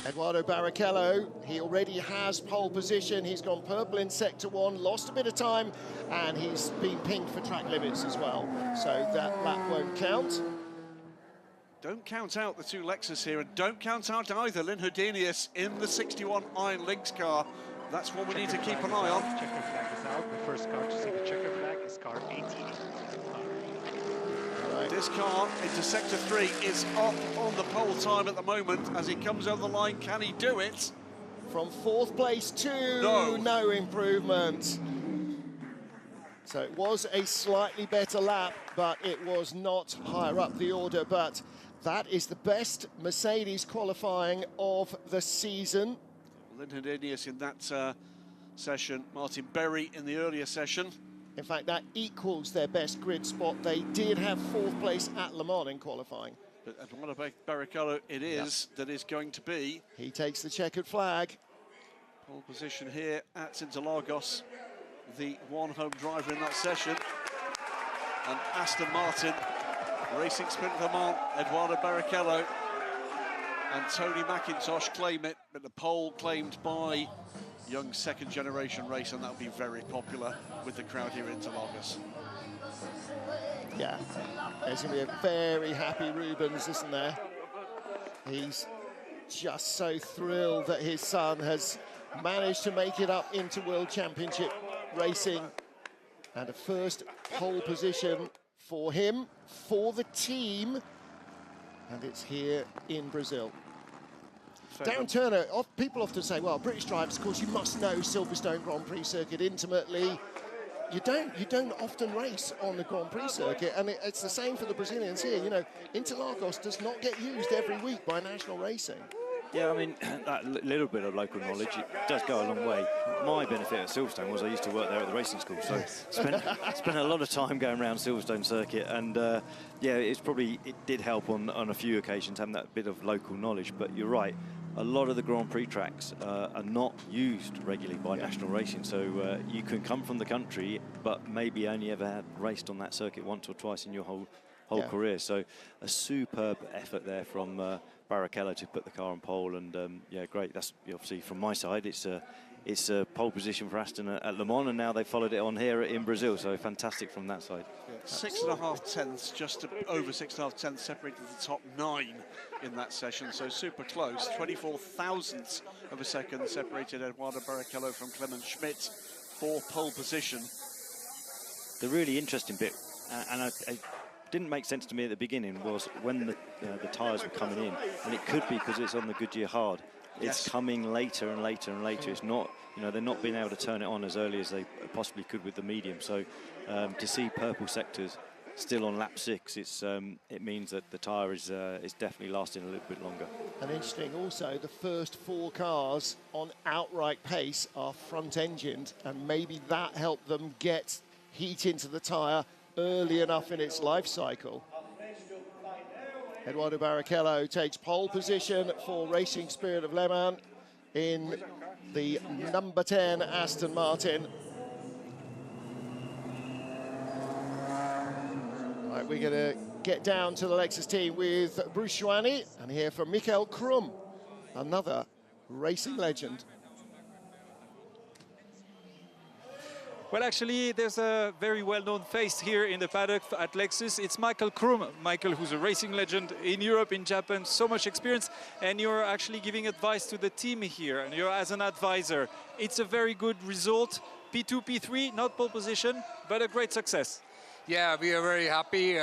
Eduardo Barrichello, he already has pole position. He's gone purple in sector 1, lost a bit of time, and he's been pinged for track limits as well. So that lap won't count. Don't count out the two Lexus here, and don't count out either Lynn Herdenius in the 61 Iron Lynx car. That's one we need to keep an eye on. Checker flag is out. The first car to see the checker flag is car 18. This car into sector 3 is up on the pole time at the moment as he comes over the line. Can he do it? From 4th place to no improvement. So it was a slightly better lap, but it was not higher up the order. But that is the best Mercedes qualifying of the season. Lynn Herdenius in that session, Martin Berry in the earlier session. In fact, that equals their best grid spot. They did have 4th place at Le Mans in qualifying. But Eduardo Barrichello it is that is going to be. He takes the checkered flag. Pole position here at Interlagos, the one home driver in that session. And Aston Martin, Racing Sprint Le Mans, Eduardo Barrichello and Tony McIntosh claim it, but the pole claimed by young second generation race, and that'll be very popular with the crowd here in Interlagos. Yeah, there's going to be a very happy Rubens, isn't there? He's just so thrilled that his son has managed to make it up into World Championship racing, and a first pole position for him, for the team, and it's here in Brazil. Darren Turner, people often say, well, British drivers, of course, you must know Silverstone Grand Prix circuit intimately. You don't often race on the Grand Prix circuit, and it's the same for the Brazilians here. You know, Interlagos does not get used every week by national racing. Yeah, I mean, that little bit of local knowledge, it does go a long way. My benefit at Silverstone was I used to work there at the racing school, so spent a lot of time going around Silverstone circuit, and yeah, it did help on a few occasions having that bit of local knowledge. But you're right, a lot of the Grand Prix tracks are not used regularly by national racing, so you can come from the country, but maybe only ever had raced on that circuit once or twice in your whole career. So a superb effort there from Barrichello to put the car on pole, and yeah, great. That's obviously from my side. It's a pole position for Aston at Le Mans, and now they followed it on here in Brazil. So fantastic from that side. Yeah, 6.5 tenths, just over 6.5 tenths separated the top 9 in that session. So super close. 24 thousandths of a second separated Eduardo Barrichello from Clement Schmidt for pole position. The really interesting bit, and I didn't make sense to me at the beginning, was when the tyres were coming in, and it could be because it's on the Goodyear hard. It's coming later and later and later. It's not, they're not being able to turn it on as early as they possibly could with the medium. So to see purple sectors still on lap 6, it means that the tyre is definitely lasting a little bit longer. And interesting also, the first 4 cars on outright pace are front-engined, and maybe that helped them get heat into the tyre early enough in its life cycle. Eduardo Barrichello takes pole position for Racing Spirit of Le Mans in the number 10 Aston Martin. Right, we're going to get down to the Lexus team with Bruce Schwani and hear from Michael Krum, another racing legend. Well, actually, there's a very well-known face here in the paddock at Lexus. It's Michael Krum. Michael, who's a racing legend in Europe, in Japan, so much experience. And you're actually giving advice to the team here, and you're as an advisor. It's a very good result. P2, P3, not pole position, but a great success. Yeah, we are very happy.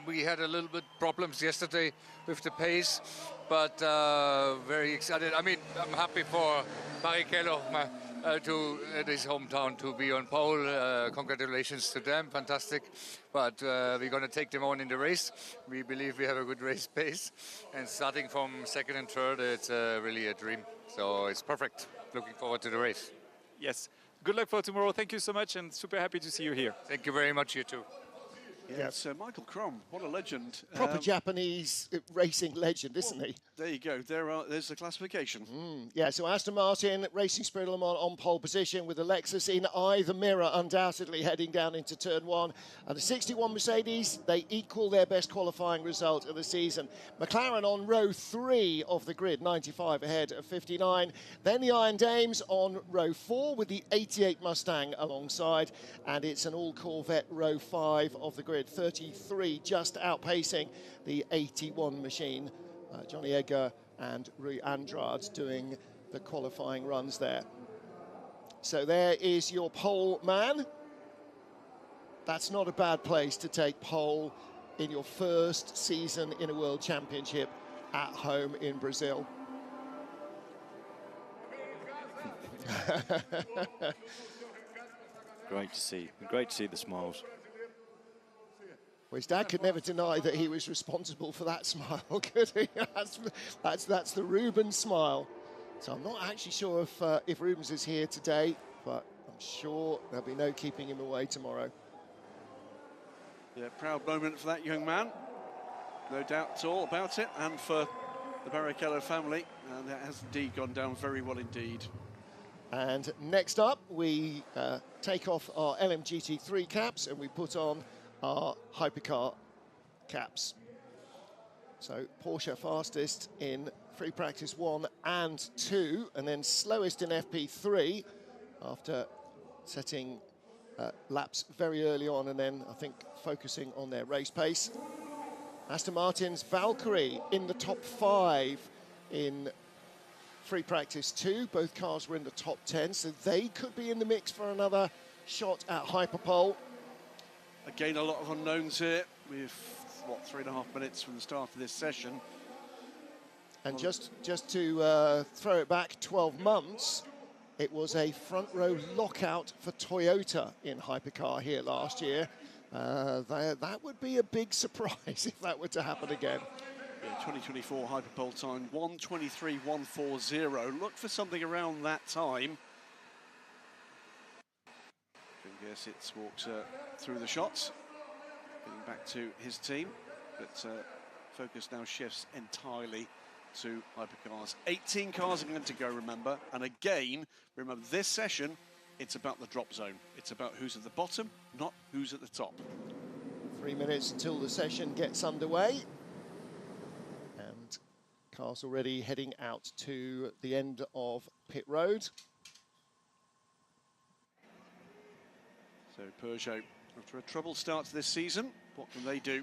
We had a little bit problems yesterday with the pace, but very excited. I mean, I'm happy for Barrichello, to his hometown to be on pole. Congratulations to them, fantastic. But we're going to take them on in the race. We believe we have a good race pace. And starting from second and third, it's really a dream. So it's perfect. Looking forward to the race. Yes. Good luck for tomorrow. Thank you so much, and super happy to see you here. Thank you very much, you too. Yeah, it's Michael Crum, what a legend. Proper Japanese racing legend, isn't he? There you go, there's the classification. Yeah, so Aston Martin, Racing Spirit Le Mans on pole position with the Lexus in eye the mirror, undoubtedly heading down into turn one. And the 61 Mercedes, they equal their best qualifying result of the season. McLaren on row 3 of the grid, 95 ahead of 59. Then the Iron Dames on row 4 with the 88 Mustang alongside. And it's an all Corvette row 5 of the grid, 33 just outpacing the 81 machine. Johnny Edgar and Rui Andrade doing the qualifying runs there. So there is your pole man. That's not a bad place to take pole in your first season in a World Championship at home in Brazil. Great to see the smiles. Well, his dad could never deny that he was responsible for that smile, could he? That's the Rubens smile. So I'm not actually sure if Rubens is here today, but I'm sure there'll be no keeping him away tomorrow. Yeah, proud moment for that young man. No doubt at all about it, and for the Barrichello family. And that has indeed gone down very well indeed. And next up, we take off our LMGT3 caps and we put on our hypercar caps. So Porsche fastest in free practice 1 and 2, and then slowest in FP3 after setting laps very early on, and then I think focusing on their race pace. Aston Martin's Valkyrie in the top 5 in free practice 2. Both cars were in the top 10, so they could be in the mix for another shot at Hyperpole. Again, a lot of unknowns here with, what, 3.5 minutes from the start of this session. And just to throw it back 12 months, it was a front row lockout for Toyota in Hypercar here last year. That would be a big surprise if that were to happen again. Yeah, 2024 Hyperpole time, 1:23.140. Look for something around that time. I guess it walks through the shots, getting back to his team, but focus now shifts entirely to hypercars. 18 cars are going to go, remember, and again, remember this session, it's about the drop zone. It's about who's at the bottom, not who's at the top. 3 minutes until the session gets underway, and cars already heading out to the end of pit road. So Peugeot, after a troubled start to this season, what can they do?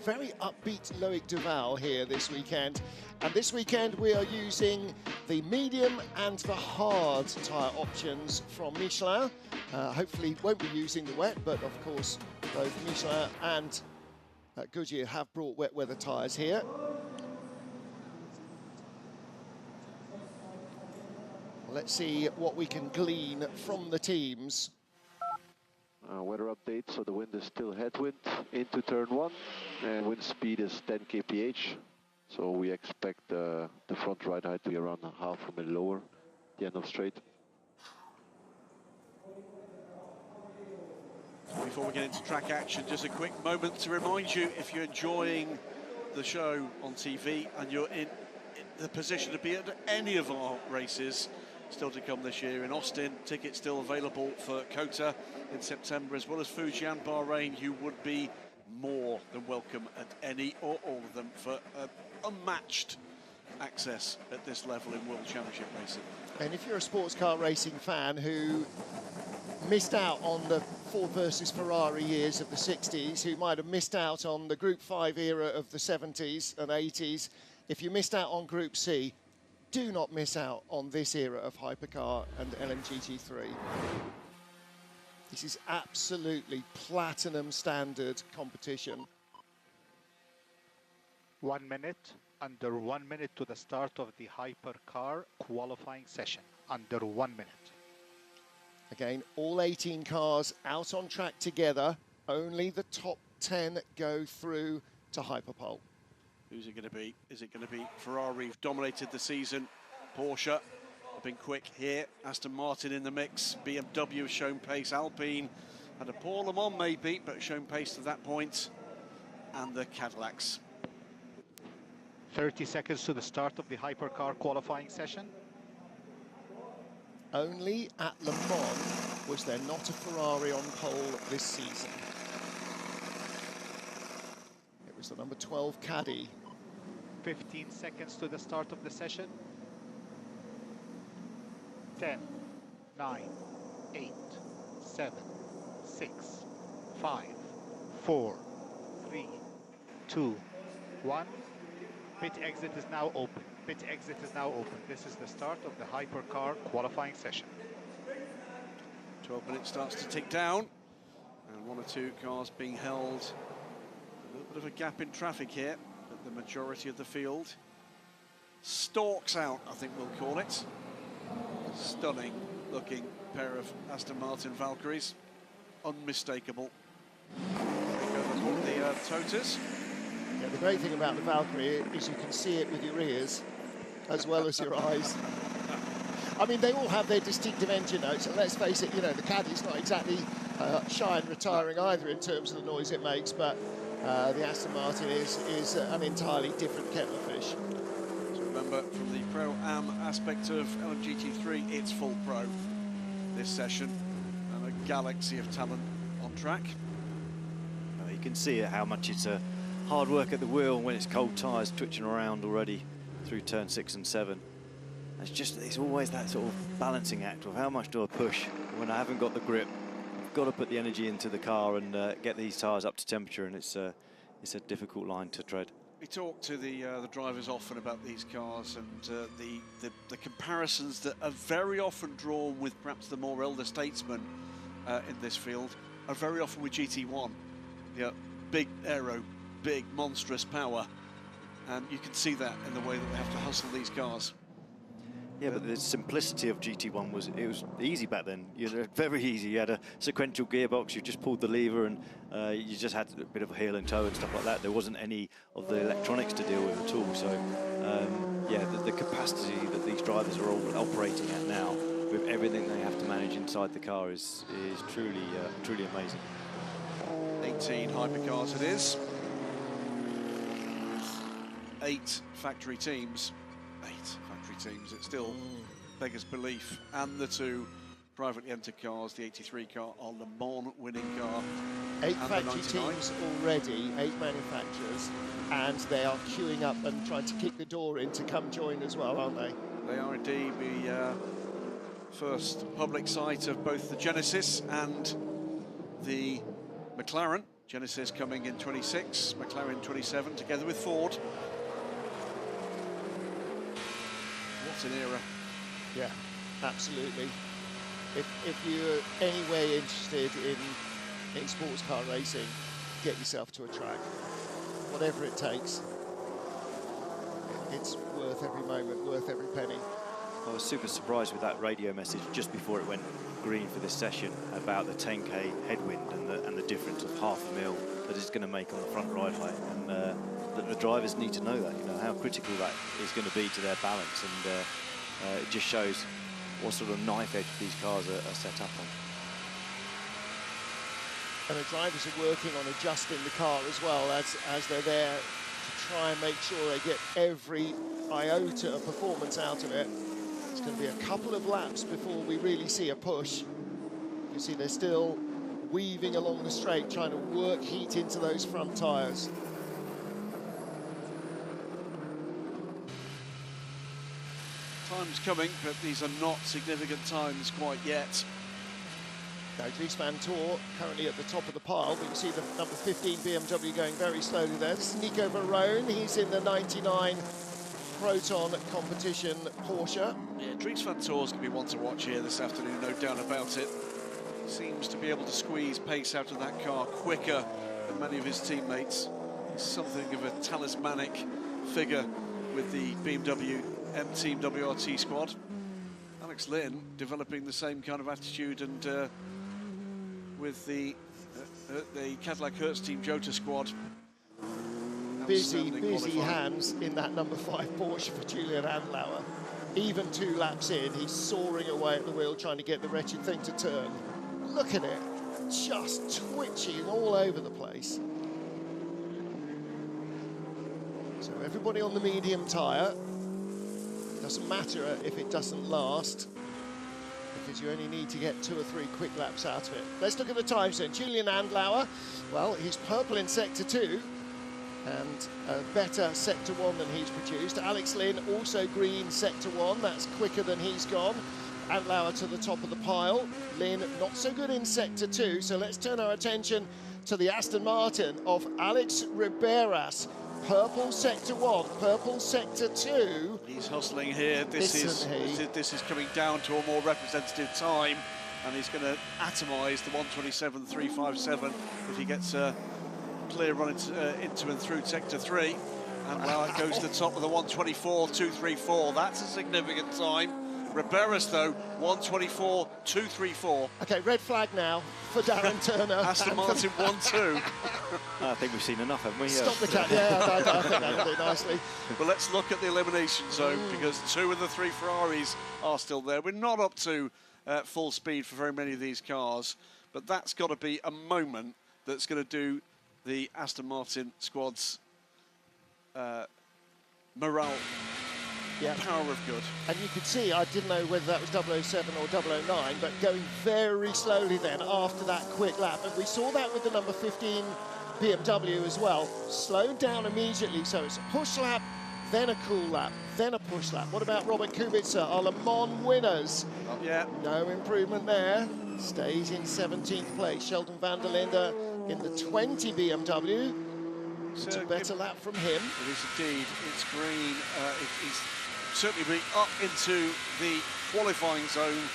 Very upbeat Loic Duval here this weekend. And this weekend we are using the medium and the hard tyre options from Michelin. Hopefully won't be using the wet, but of course both Michelin and Goodyear have brought wet weather tyres here. Let's see what we can glean from the teams. Weather update, so the wind is still headwind into turn 1, and wind speed is 10 kph. So we expect the front ride height to be around half a mil lower at the end of straight. Before we get into track action, just a quick moment to remind you, if you're enjoying the show on TV and you're in the position to be at any of our races, still to come this year in Austin, tickets still available for COTA in September, as well as Fujian, Bahrain. You would be more than welcome at any or all of them for unmatched access at this level in World Championship racing. And if you're a sports car racing fan who missed out on the Ford versus Ferrari years of the 60s, who might have missed out on the Group 5 era of the 70s and 80s, if you missed out on Group C, do not miss out on this era of Hypercar and LMGT3. This is absolutely platinum standard competition. 1 minute, under 1 minute to the start of the hypercar qualifying session. Under 1 minute. Again, all 18 cars out on track together. Only the top 10 go through to Hyperpole. Who's it going to be? Is it going to be Ferrari, who've dominated the season? Porsche have been quick here. Aston Martin in the mix. BMW has shown pace. Alpine had a poor Le Mans maybe, but shown pace to that point. And the Cadillacs. 30 seconds to the start of the hypercar qualifying session. Only at Le Mans was there not a Ferrari on pole this season. It was the number 12 Caddy. 15 seconds to the start of the session. 10, 9, 8, 7, 6, 5, 4, 3, 2, 1. Pit exit is now open. Pit exit is now open. This is the start of the hypercar qualifying session. 12 minutes starts to tick down. And 1 or 2 cars being held. A little bit of a gap in traffic here, but the majority of the field stalks out, I think we'll call it. Stunning looking pair of Aston Martin Valkyries. Unmistakable. The Totas. Yeah, the great thing about the Valkyrie is you can see it with your ears as well as your eyes. I mean, they all have their distinctive engine notes, and let's face it, you know, the Caddy's not exactly shy and retiring either in terms of the noise it makes, but the Aston Martin is an entirely different kettle of fish. So remember, from the Pro-Am aspect of LMGT3, it's full pro this session, and a galaxy of talent on track. Well, you can see how much it's hard work at the wheel when it's cold tyres twitching around already through turn 6 and 7. It's always that sort of balancing act of how much do I push when I haven't got the grip. I've got to put the energy into the car and get these tyres up to temperature, and it's a difficult line to tread. We talk to the drivers often about these cars, and the comparisons that are very often drawn with perhaps the more elder statesmen in this field are very often with GT1. Yeah, big aero, big monstrous power, and you can see that in the way that they have to hustle these cars. Yeah, but the simplicity of GT1 was easy back then. Very easy. You had a sequential gearbox. You just pulled the lever, and you just had a bit of heel and toe and stuff like that. There wasn't any of the electronics to deal with at all. So, yeah, the capacity that these drivers are all operating at now, with everything they have to manage inside the car, is truly amazing. 18 hypercars it is. 8 factory teams. 8 factory teams. It still beggars belief. And the 2 privately entered cars, the 83 car, our Le Mans winning car. 8 factory teams already, 8 manufacturers, and they are queuing up and trying to kick the door in to come join as well, aren't they? They are indeed. The first public sight of both the Genesis and the McLaren. Genesis coming in 26, McLaren 27, together with Ford. What an era. Yeah, absolutely. If you're any way interested in sports car racing, get yourself to a track. Whatever it takes. It's worth every moment, worth every penny. I was super surprised with that radio message just before it went green for this session about the 10k headwind and the difference of ½ a mil that it's going to make on the front ride height, and the drivers need to know that, you know, how critical that is going to be to their balance, and it just shows what sort of knife edge these cars are set up on. And the drivers are working on adjusting the car as well as they're there to try and make sure they get every iota of performance out of it. It's going to be a couple of laps before we really see a push. You see they're still weaving along the straight, trying to work heat into those front tyres. Time's coming, but these are not significant times quite yet. Now, Dries van Tor currently at the top of the pile, but you see the number 15 BMW going very slowly there. This is Nico Verone, he's in the 99 Proton competition Porsche. Yeah, Dries van Tor's going to be one to watch here this afternoon, no doubt about it. Seems to be able to squeeze pace out of that car quicker than many of his teammates. something of a talismanic figure with the BMW M-Team WRT squad. Alex Lynn developing the same kind of attitude, and with the Cadillac Hertz Team Jota squad. Busy hands in that number 5 Porsche for Julian Andlauer. Even 2 laps in, he's soaring away at the wheel trying to get the wretched thing to turn. Look at it, just twitching all over the place. So everybody on the medium tyre. Doesn't matter if it doesn't last, because you only need to get 2 or 3 quick laps out of it. Let's look at the times then. Julian Andlauer, well, he's purple in Sector 2, and a better Sector 1 than he's produced. Alex Lynn, also green Sector 1, that's quicker than he's gone. Andlauer to the top of the pile. Lynn not so good in Sector 2, so let's turn our attention to the Aston Martin of Alex Riberas. Purple Sector 1, purple Sector 2. He's hustling here. This is coming down to a more representative time, and he's going to atomise the 1:27.357 if he gets a clear run into and through Sector 3. And Andlauer goes to the top of the 1:24.234. That's a significant time. Riberas, though, 1:24.234. OK, red flag now for Darren Turner. Aston Martin 1-2. I think we've seen enough, haven't we? Stop the cat, yeah, I think that did nicely. But let's look at the elimination zone, because 2 of the 3 Ferraris are still there. We're not up to full speed for very many of these cars, but that's got to be a moment that's going to do the Aston Martin squad's morale. Yeah. Power of good. And you could see, I didn't know whether that was 007 or 009, but going very slowly then after that quick lap. And we saw that with the number 15 BMW as well. Slowed down immediately, so it's a push lap, then a cool lap, then a push lap. What about Robert Kubica, our Le Mans winners? Yeah. No improvement there. Stays in 17th place. Sheldon van der Linde in the 20 BMW. It's a better lap from him. It is indeed. It's green. He's certainly been up into the qualifying zone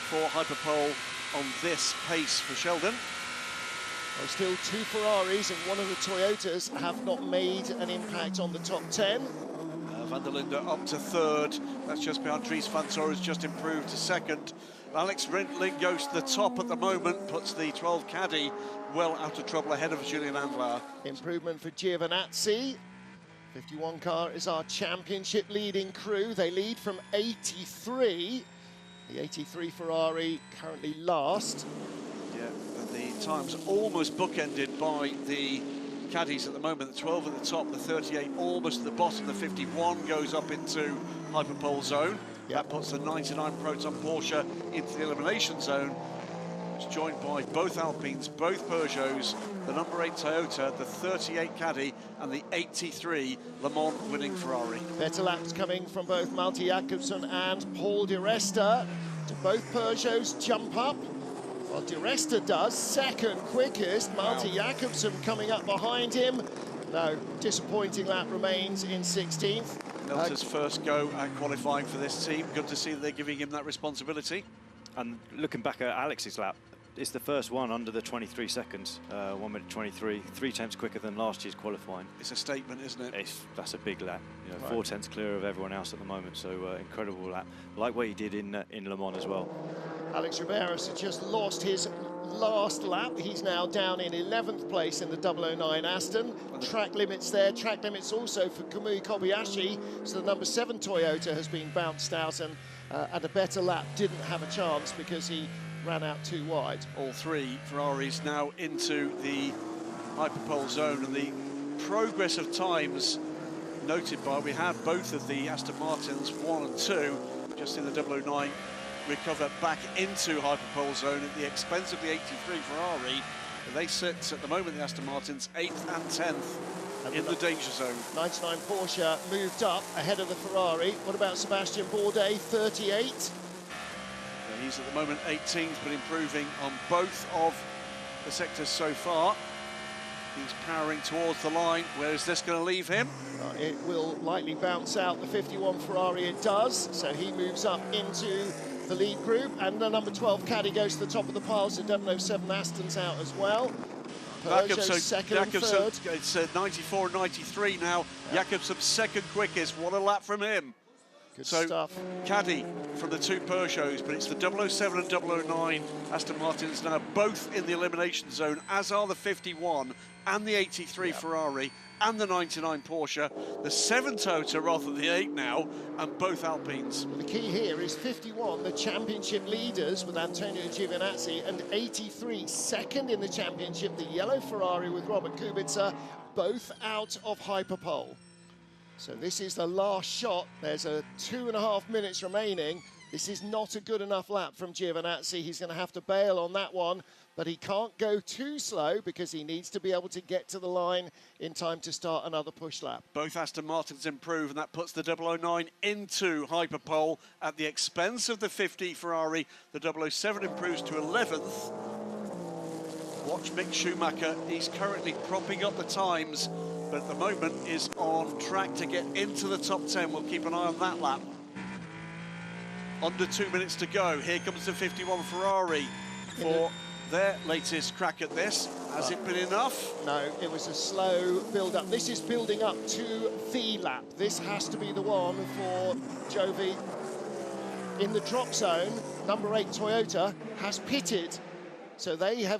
for Hyperpole on this pace for Sheldon. Well, still 2 Ferraris and 1 of the Toyotas have not made an impact on the top 10. Van der Linde up to 3rd. That's just behind Dries van Torres, just improved to 2nd. Alex Lynn goes to the top at the moment, puts the 12 caddy well out of trouble ahead of Julian Andlauer. Improvement for Giovinazzi. 51 car is our championship leading crew. They lead from 83. The 83 Ferrari currently last. Yeah, but the time's almost bookended by the caddies at the moment. The 12 at the top, the 38 almost at the bottom. The 51 goes up into Hyperpole zone. Yep. That puts the 99 Proton Porsche into the elimination zone. It's joined by both Alpines, both Peugeots, the number 8 Toyota, the 38 Caddy, and the 83 Le Mans winning Ferrari. Better laps coming from both Malte Jakobsen and Paul Di Resta. Do both Peugeots jump up? Well, Di Resta does, 2nd quickest. Malte Jakobsen coming up behind him. No, disappointing lap remains in 16th. Nelta's first go at qualifying for this team. Good to see that they're giving him that responsibility. And looking back at Alex's lap, it's the first one under the 23 seconds, 1:23, 3/10 quicker than last year's qualifying. It's a statement, isn't it? That's a big lap. You know, 4/10 clear of everyone else at the moment, so incredible lap. Like what he did in Le Mans as well. Alex Riberas has just lost his last lap. He's now down in 11th place in the 009 Aston. Track limits there. Track limits also for Kamui Kobayashi. So the number 7 Toyota has been bounced out, and a better lap didn't have a chance because he ran out too wide. All 3 Ferraris now into the Hyperpole zone, and the progress of times noted by, we had both of the Aston Martins, 1 and 2, just in the 009, recover back into Hyperpole zone at the expense of the 83 Ferrari. They sit at the moment, the Aston Martins, 8th and 10th in the danger zone. 99 Porsche moved up ahead of the Ferrari. What about Sebastian Bourdais, 38? He's at the moment 18th, but improving on both of the sectors so far. He's powering towards the line. Where is this going to leave him? It will likely bounce out the 51 Ferrari, it does. So he moves up into the lead group, and the number 12 Caddy goes to the top of the pile, so 007 Aston's out as well. Peugeot second and third. It's 94 and 93 now. Yeah. Jakobsen second quickest. What a lap from him. Good stuff. Caddy from the two Peugeots, but it's the 007 and 009 Aston Martins now both in the elimination zone, as are the 51 and the 83 Ferrari and the 99 Porsche, the 7 Toyota rather than the 8 now, and both Alpines. The key here is 51, the championship leaders with Antonio Giovinazzi, and 83, second in the championship, the yellow Ferrari with Robert Kubica, both out of Hyperpole. So this is the last shot. There's 2.5 minutes remaining. This is not a good enough lap from Giovinazzi. He's going to have to bail on that one, but he can't go too slow because he needs to be able to get to the line in time to start another push lap. Both Aston Martins improve, and that puts the 009 into Hyperpole at the expense of the 50 Ferrari. The 007 improves to 11th. Watch Mick Schumacher. He's currently propping up the times, but at the moment is on track to get into the top 10. We'll keep an eye on that lap. Under 2 minutes to go. Here comes the 51 Ferrari for their latest crack at this. Has it been enough? No, it was a slow build-up. This is building up to the lap. This has to be the one for Jovi. In the drop zone, number 8 Toyota has pitted. So they've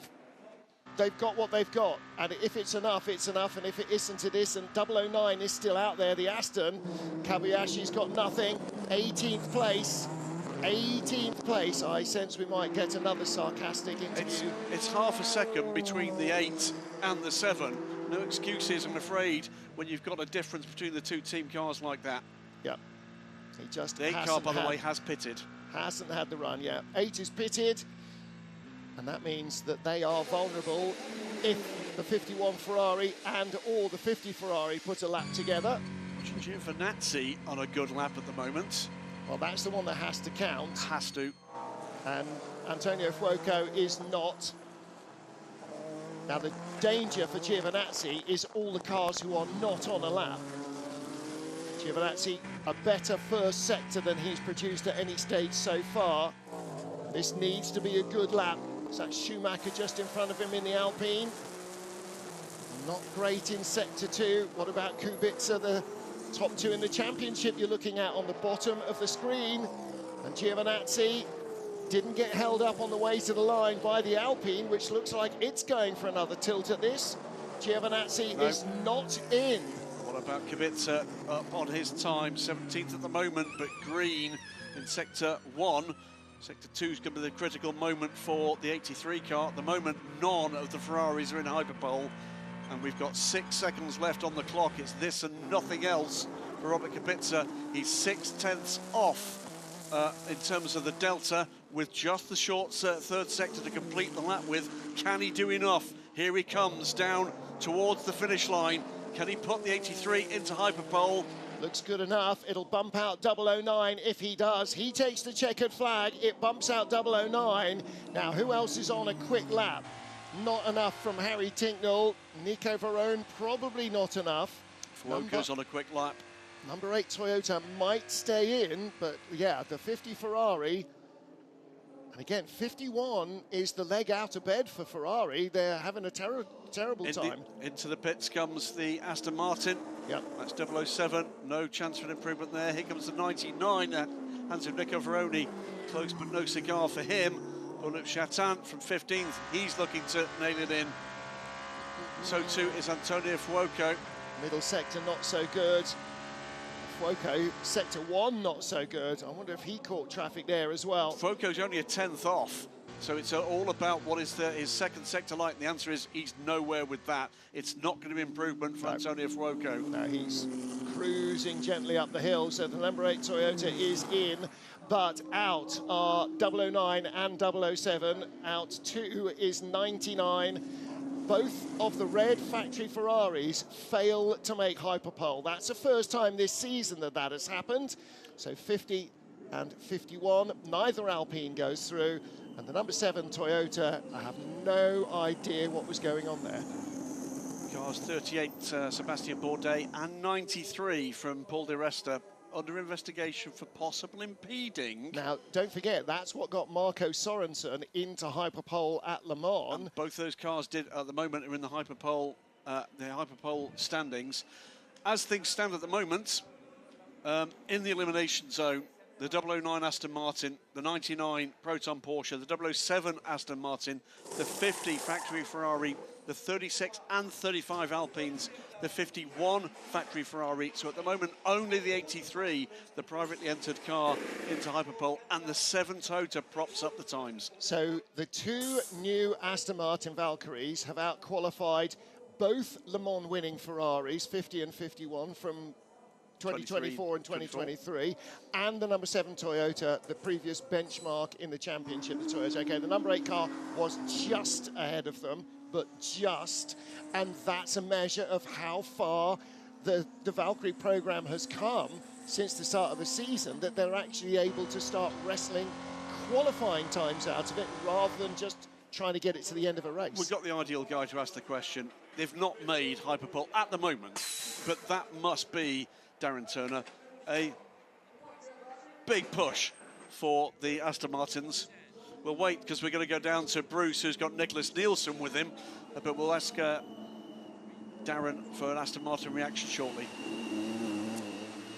got what they've got. And if it's enough, it's enough. And if it isn't, it isn't. 009 is still out there, the Aston. Kabayashi's got nothing. 18th place. 18th place. I sense we might get another sarcastic interview. It's half a second between the 8 and the 7. No excuses, I'm afraid, when you've got a difference between the two team cars like that. Yeah. He just the 8 car, by the way, has pitted. Hasn't had the run, yeah. 8 is pitted, and that means that they are vulnerable if the 51 Ferrari and or the 50 Ferrari put a lap together. Giovinazzi on a good lap at the moment. Well, that's the one that has to count. Has to. And Antonio Fuoco is not. Now, the danger for Giovinazzi is all the cars who are not on a lap. Giovinazzi, a better first sector than he's produced at any stage so far. This needs to be a good lap. So that's Schumacher just in front of him in the Alpine. Not great in sector 2. What about Kubica, the top 2 in the championship you're looking at on the bottom of the screen? And Giovinazzi didn't get held up on the way to the line by the Alpine, which looks like it's going for another tilt at this. Giovinazzi is not in. What about Kubica up on his time? 17th at the moment, but green in sector 1. Sector 2 is going to be the critical moment for the 83 car. At the moment, none of the Ferraris are in Hyperpole. And we've got 6 seconds left on the clock. It's this and nothing else for Robert Kubica. He's 6/10 off in terms of the delta, with just the short third sector to complete the lap with. Can he do enough? Here he comes down towards the finish line. Can he put the 83 into Hyperpole? Looks good enough. It'll bump out 009 if he does. He takes the checkered flag. It bumps out 009. Now, who else is on a quick lap? Not enough from Harry Tinknell. Nico Varone, probably not enough. Fuoco's on a quick lap. Number 8 Toyota might stay in, but yeah, the 50 Ferrari. And again, 51 is the leg out of bed for Ferrari. They're having a terrible time. Into the pits comes the Aston Martin. Yep. That's 007. No chance for an improvement there. Here comes the 99. Hands of Nico Varone. Close but no cigar for him. Philippe Chatin from 15th. He's looking to nail it in. So too is Antonio Fuoco. Middle sector not so good. Fuoco, sector 1 not so good. I wonder if he caught traffic there as well. Fuoco's only a 10th off. So it's all about what is his second sector like. And the answer is he's nowhere with that. It's not going to be improvement for Antonio Fuoco. No, he's cruising gently up the hill. So the number 8 Toyota is in, but out are 009 and 007. Out 2 is 99. Both of the red factory Ferraris fail to make Hyperpole. That's the first time this season that has happened. So 50 and 51, neither Alpine goes through. And the number 7 Toyota, I have no idea what was going on there. Cars 38, Sebastien Bourdais, and 93 from Paul Di Resta. under investigation for possible impeding. Now, don't forget, that's what got Marco Sorensen into Hyperpole at Le Mans. And both those cars did, at the moment, are in the Hyperpole standings. As things stand at the moment, in the elimination zone, the 009 Aston Martin, the 99 Proton Porsche, the 007 Aston Martin, the 50 factory Ferrari, the 36 and 35 Alpines, the 51 factory Ferrari. So at the moment, only the 83, the privately entered car, into Hyperpole, and the 7 Toyota props up the times. So the 2 new Aston Martin Valkyries have out-qualified both Le Mans winning Ferraris, 50 and 51, from 2024 and 2023, and the number 7 Toyota, the previous benchmark in the championship, the Toyota. Okay, the number 8 car was just ahead of them, but just, and that's a measure of how far the Valkyrie program has come since the start of the season, that they're actually able to start wrestling qualifying times out of it rather than just trying to get it to the end of a race. We've got the ideal guy to ask the question. They've not made Hyperpole at the moment, but that must be, Darren Turner, a big push for the Aston Martins. We'll wait, because we're going to go down to Bruce, who's got Nicholas Nielsen with him, but we'll ask Darren for an Aston Martin reaction shortly.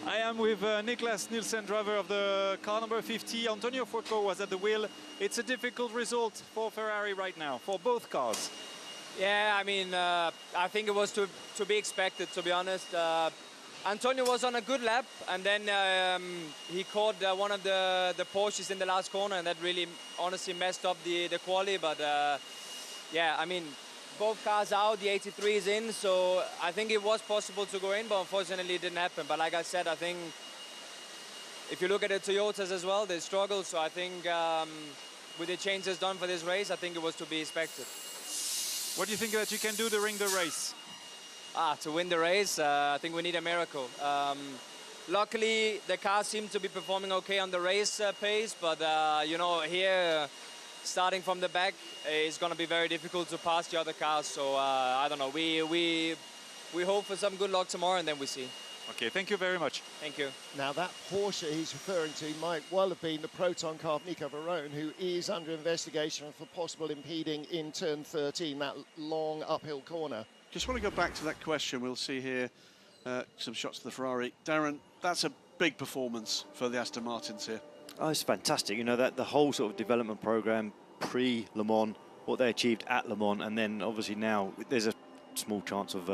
I am with Nicholas Nielsen, driver of the car number 50. Antonio Fuoco was at the wheel. It's a difficult result for Ferrari right now, for both cars. Yeah, I mean, I think it was to be expected, to be honest. Antonio was on a good lap, and then he caught one of the Porsches in the last corner, and that really honestly messed up the quali. But yeah, I mean, both cars out, the 83 is in, so I think it was possible to go in, but unfortunately it didn't happen. But like I said, I think if you look at the Toyotas as well, they struggled. So I think with the changes done for this race, I think it was to be expected. What do you think that you can do during the race? To win the race, I think we need a miracle. Luckily, the cars seem to be performing okay on the race pace, but you know, here, starting from the back, it's going to be very difficult to pass the other cars. So I don't know. We hope for some good luck tomorrow, and then we see. Okay, thank you very much. Thank you. Now, that Porsche he's referring to might well have been the Proton car of Nico Varone, who is under investigation for possible impeding in turn 13, that long uphill corner. Just want to go back to that question. We'll see here some shots of the Ferrari. Darren, that's a big performance for the Aston Martins here. Oh, it's fantastic. You know, that the whole sort of development program pre-Le Mans, what they achieved at Le Mans, and then obviously now there's a small chance of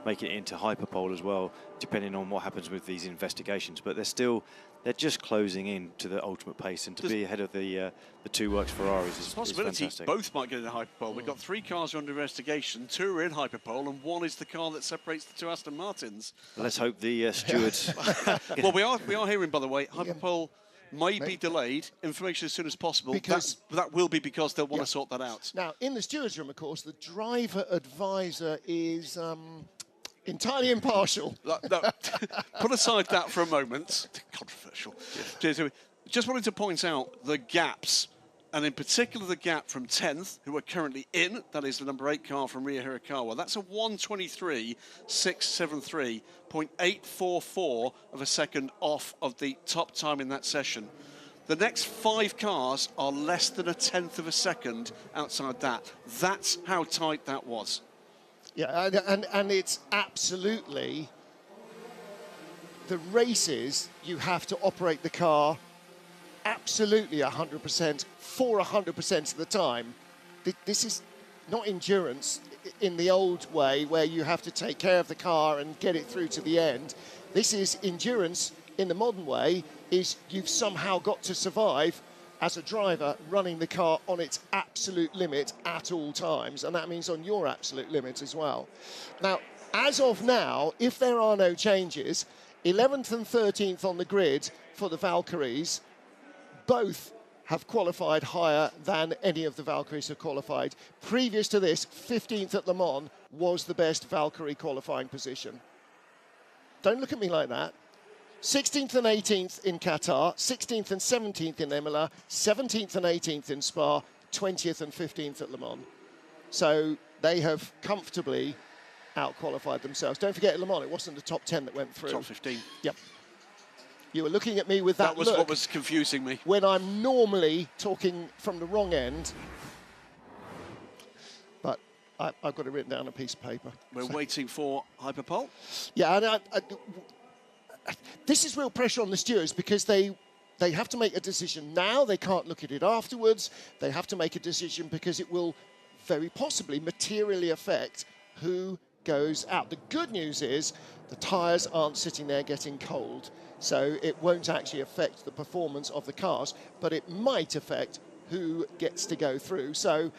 making it into Hyperpole as well, depending on what happens with these investigations. But they're just closing in to the ultimate pace, and to be ahead of the 2 Works Ferraris is possibility fantastic. Both might get into Hyperpole. We've got 3 cars under investigation, 2 are in Hyperpole, and 1 is the car that separates the 2 Aston Martins. Let's hope the stewards... Well, we are hearing, by the way, Hyperpole may be delayed. Information as soon as possible. Because that will be because they'll want to sort that out. Now, in the stewards' room, of course, the driver advisor is entirely impartial. No, put aside that for a moment. Controversial. Just wanted to point out the gaps, and in particular the gap from 10th, who are currently in, that is the number 8 car from Ria Hirakawa. That's a 1:23.673, 0.844 of a second off of the top time in that session. The next 5 cars are less than a 1/10 of a second outside that. That's how tight that was. Yeah, and it's absolutely the races, you have to operate the car absolutely 100% for 100% of the time. This is not endurance in the old way where you have to take care of the car and get it through to the end. This is endurance in the modern way, is you've somehow got to survive as a driver running the car on its absolute limit at all times, and that means on your absolute limit as well. Now, as of now, if there are no changes, 11th and 13th on the grid for the Valkyries, both have qualified higher than any of the Valkyries have qualified. Previous to this, 15th at Le Mans was the best Valkyrie qualifying position. Don't look at me like that. 16th and 18th in Qatar, 16th and 17th in Imola, 17th and 18th in Spa, 20th and 15th at Le Mans. So they have comfortably out-qualified themselves. Don't forget, at Le Mans, it wasn't the top 10 that went through. Top 15. Yep. You were looking at me with that was look what was confusing me. when I'm normally talking from the wrong end. But I've got it written down on a piece of paper. We're waiting for Hyperpole. Yeah, and this is real pressure on the stewards because they have to make a decision now. They can't look at it afterwards. They have to make a decision because it will very possibly materially affect who goes out. The good news is the tyres aren't sitting there getting cold, so it won't actually affect the performance of the cars, but it might affect who gets to go through. So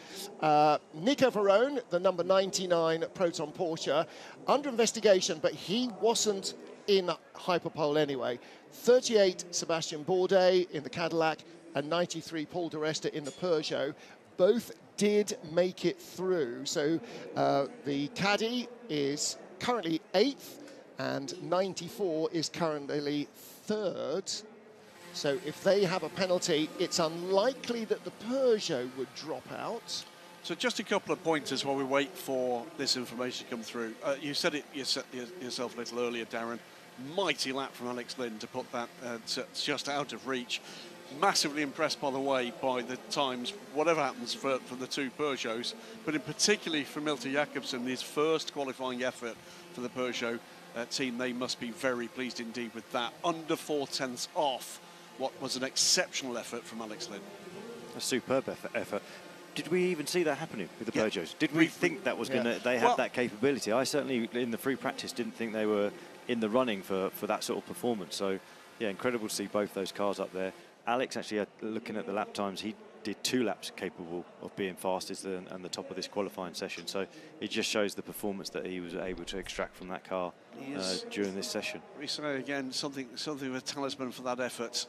Nico Varone, the number 99 Proton Porsche, under investigation, but he wasn't in Hyperpole anyway. 38 Sebastian Bourdais in the Cadillac and 93 Paul di Resta in the Peugeot. Both did make it through. So the Caddy is currently 8th and 94 is currently 3rd. So if they have a penalty, it's unlikely that the Peugeot would drop out. So just a couple of pointers while we wait for this information to come through. You said it yourself a little earlier, Darren. Mighty lap from Alex Lynn to put that just out of reach. Massively impressed, by the way, by the times, whatever happens for the two Peugeots, but in particularly for Milton Jakobsen, his first qualifying effort for the Peugeot team. They must be very pleased indeed with that. Under 4/10 off what was an exceptional effort from Alex Lynn. A superb effort. Did we even see that happening with the Peugeots? Did we think that was going to, they had that capability? I certainly, in the free practice, didn't think they were in the running for that sort of performance. So, yeah, incredible to see both those cars up there. Alex, actually, looking at the lap times, he did 2 laps capable of being fastest and the top of this qualifying session. So it just shows the performance that he was able to extract from that car during this session. We say again, something of a talisman for that effort,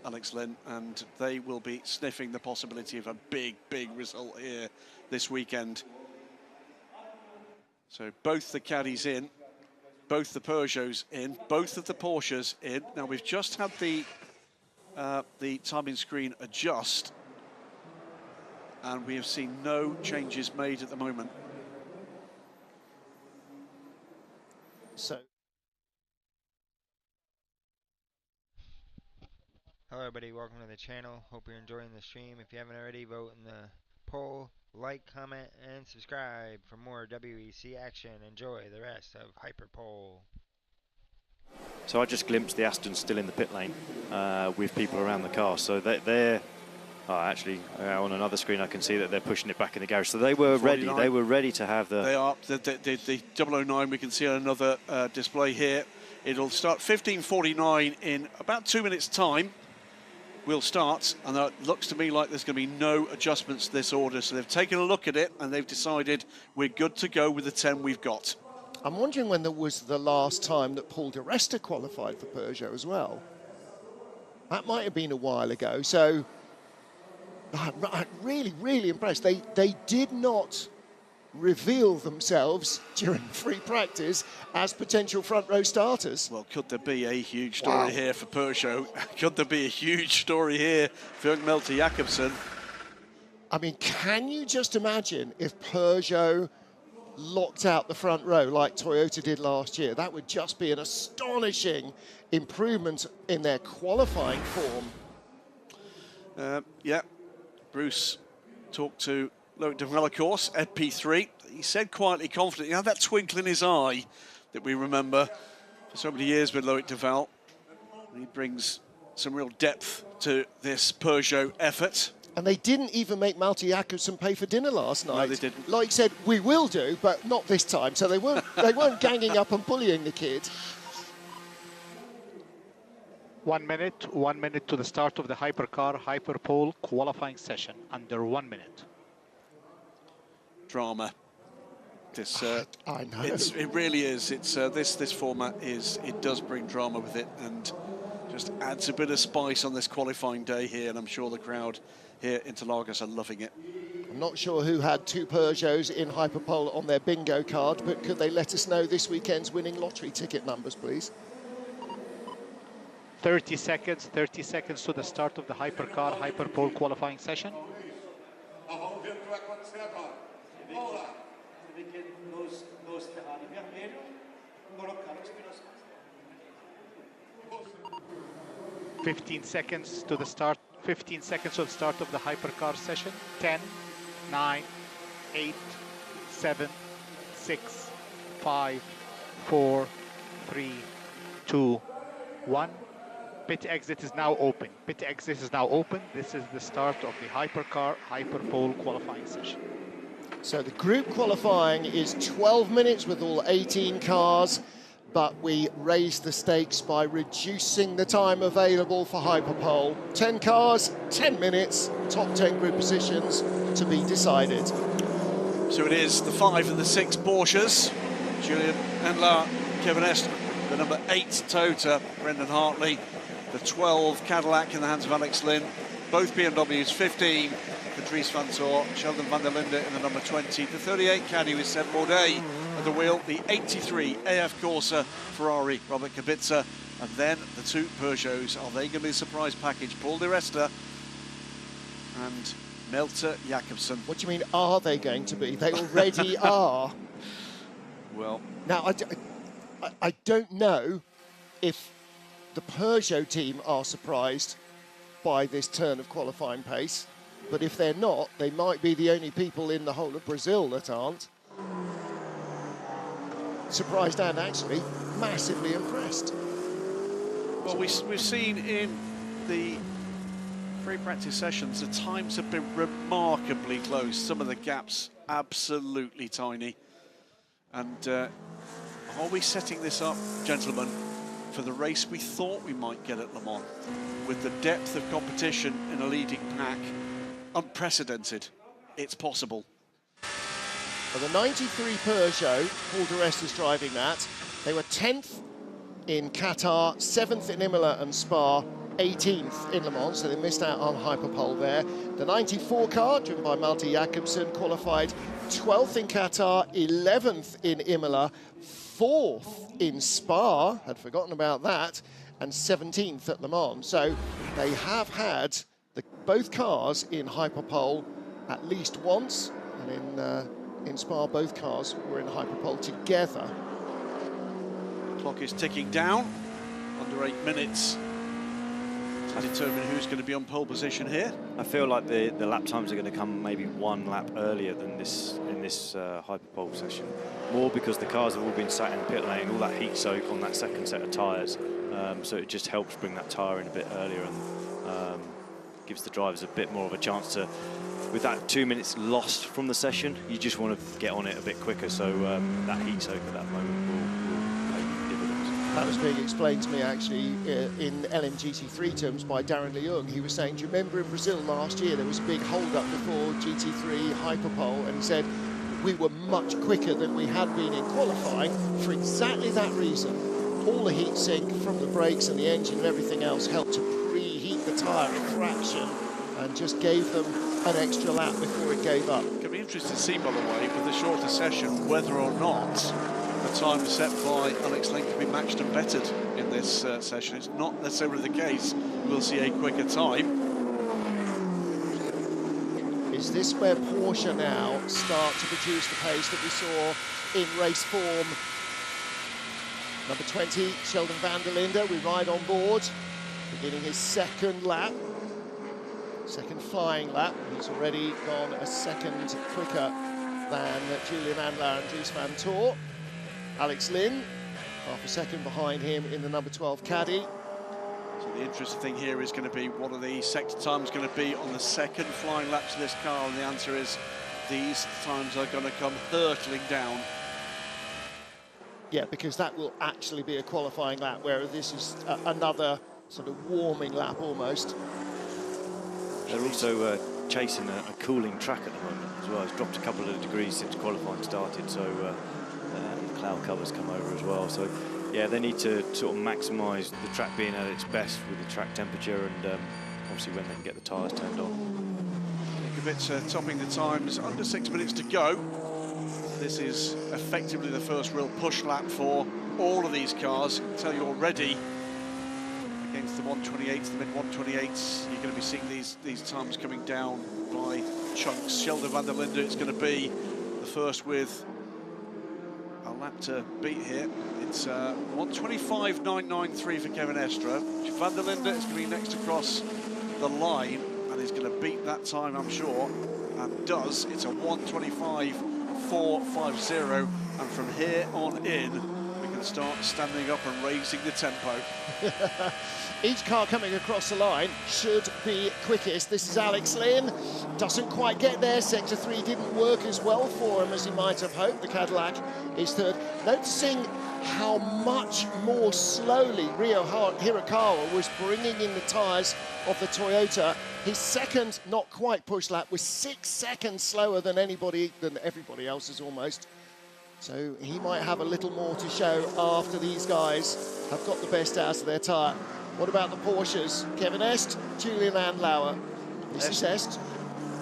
Alex Lynn, and they will be sniffing the possibility of a big result here this weekend. So both the Caddies in, both the Peugeots in, both of the Porsches in. Now we've just had the timing screen adjust, and we have seen no changes made at the moment. So, hello everybody, welcome to the channel. Hope you're enjoying the stream. If you haven't already, vote in the poll, like, comment, and subscribe for more WEC action. Enjoy the rest of Hyperpole. So I just glimpsed the Aston still in the pit lane with people around the car. So they're actually on another screen I can see that they're pushing it back in the garage. So they were 49. Ready. They were ready to have the. They are the 009. We can see on another display here. It'll start 15:49 in about 2 minutes' time. We'll start, and it looks to me like there's going to be no adjustments to this order. So they've taken a look at it and they've decided we're good to go with the 10 we've got. I'm wondering when there was the last time that Paul di Resta qualified for Peugeot as well. That might have been a while ago. So I'm really impressed. They did not reveal themselves during free practice as potential front row starters. Well, could there be a huge story here for Peugeot? Could there be a huge story here for Milton Jakobsen? I mean, can you just imagine if Peugeot locked out the front row like Toyota did last year? That would just be an astonishing improvement in their qualifying form. Yeah, Bruce talked to Loic Duval, of course, at P3. He said quietly confident, he had that twinkle in his eye that we remember for so many years with Loic Duval. He brings some real depth to this Peugeot effort. And they didn't even make Malte Jakobsen pay for dinner last night. No, they didn't. Loic said, we will do, but not this time. So they weren't ganging up and bullying the kid. 1 minute to the start of the Hypercar Hyperpole qualifying session. Under 1 minute. Drama. This I know. It really is. It's this format it does bring drama with it, and just adds a bit of spice on this qualifying day here. And I'm sure the crowd here in Interlagos are loving it. I'm not sure who had 2 Peugeots in Hyperpole on their bingo card, but could they let us know this weekend's winning lottery ticket numbers, please? 30 seconds to the start of the Hypercar Hyperpole qualifying session. 15 seconds to the start. 15 seconds to the start of the hypercar session. 10, 9, 8, 7, 6, 5, 4, 3, 2, 1. Pit exit is now open. Pit exit is now open. This is the start of the hypercar Hyperpole qualifying session. So the group qualifying is 12 minutes with all 18 cars, but we raise the stakes by reducing the time available for Hyperpole. 10 cars, 10 minutes, top 10 grid positions to be decided. So it is the 5 and the 6 Porsches. Julian Andlar, Kevin Est, the number 8 Toyota, Brendan Hartley, the 12 Cadillac in the hands of Alex Lynn, both BMWs, 15 for Dries van Tor, Sheldon van der Linde in the number 20, the 38 Caddy with Seb Bourdais at the wheel, the 83 AF Corsa Ferrari, Robert Kubica, and then the 2 Peugeots. Are they going to be a surprise package? Paul Di Resta and Melter Jacobsen. What do you mean, are they going to be? They already are. Well, now, I don't know if the Peugeot team are surprised by this turn of qualifying pace, but if they're not, they might be the only people in the whole of Brazil that aren't. Surprised and actually massively impressed. Well, we've seen in the free practice sessions, the times have been remarkably close. Some of the gaps absolutely tiny. And are we setting this up, gentlemen, for the race we thought we might get at Le Mans? With the depth of competition in a leading pack, unprecedented. It's possible. Well, the 93 Peugeot, Paul Di Resta is driving that. They were 10th in Qatar, 7th in Imola and Spa, 18th in Le Mans, so they missed out on Hyperpole there. The 94 car, driven by Malte Jacobsen, qualified 12th in Qatar, 11th in Imola, 4th in Spa, had forgotten about that, and 17th at Le Mans. So they have had both cars in Hyperpole at least once, and in Spa both cars were in Hyperpole together. Clock is ticking down, under 8 minutes to determine who's going to be on pole position here. I feel like the lap times are going to come maybe 1 lap earlier than this in this Hyperpole session. More because the cars have all been sat in the pit lane, all that heat soak on that second set of tyres. So it just helps bring that tyre in a bit earlier and gives the drivers a bit more of a chance to, with that 2 minutes lost from the session, you just want to get on it a bit quicker. So that heat soak at that moment will pay dividends. That was being explained to me actually in LMGT3 terms by Darren Leung. He was saying, do you remember in Brazil last year there was a big hold-up before GT3 Hyperpole, and he said we were much quicker than we had been in qualifying for exactly that reason. All the heat sink from the brakes and the engine and everything else helped to preheat the tyre a fraction and just gave them an extra lap before it gave up. It'll be interesting to see, by the way, with the shorter session, whether or not the time set by Alex Lynn can be matched and bettered in this session. It's not necessarily the case. We'll see a quicker time. Is this where Porsche now start to produce the pace that we saw in race form? Number 20, Sheldon van der Linde, we ride on board, beginning his second lap, second flying lap. He's already gone a second quicker than Julian Andlar and Dries van Tor. Alex Lynn, half a second behind him in the number 12 Caddy. So the interesting thing here is going to be what are the sector times going to be on the second flying laps of this car, and the answer is these times are going to come hurtling down. Yeah, because that will actually be a qualifying lap, whereas this is another sort of warming lap almost. They're also chasing a cooling track at the moment as well. It's dropped a couple of degrees since qualifying started, so the cloud cover's come over as well. So yeah, they need to sort of maximise the track being at its best with the track temperature and obviously when they can get the tyres turned on. Kubica topping the times, under 6 minutes to go. This is effectively the first real push lap for all of these cars. I can tell you already, against the 128s, the mid-128s, you're going to be seeing these times coming down by chunks. Sheldon van der Linde, it's going to be the first with a lap to beat here. It's 1:25.993 for Kevin Estra. Van der Linde is going to be next across the line and is going to beat that time, I'm sure, and does. It's a 1:25.450, and from here on in, we can start standing up and raising the tempo. Each car coming across the line should be quickest. This is Alex Lynn. Doesn't quite get there. Sector 3 didn't work as well for him as he might have hoped. The Cadillac is third. Noticing how much more slowly Ryo Hirakawa was bringing in the tyres of the Toyota. His second, not quite push lap, was 6 seconds slower than everybody else's almost. So he might have a little more to show after these guys have got the best out of their tyre. What about the Porsches? Kevin Est, Julian Andlauer. This is Est.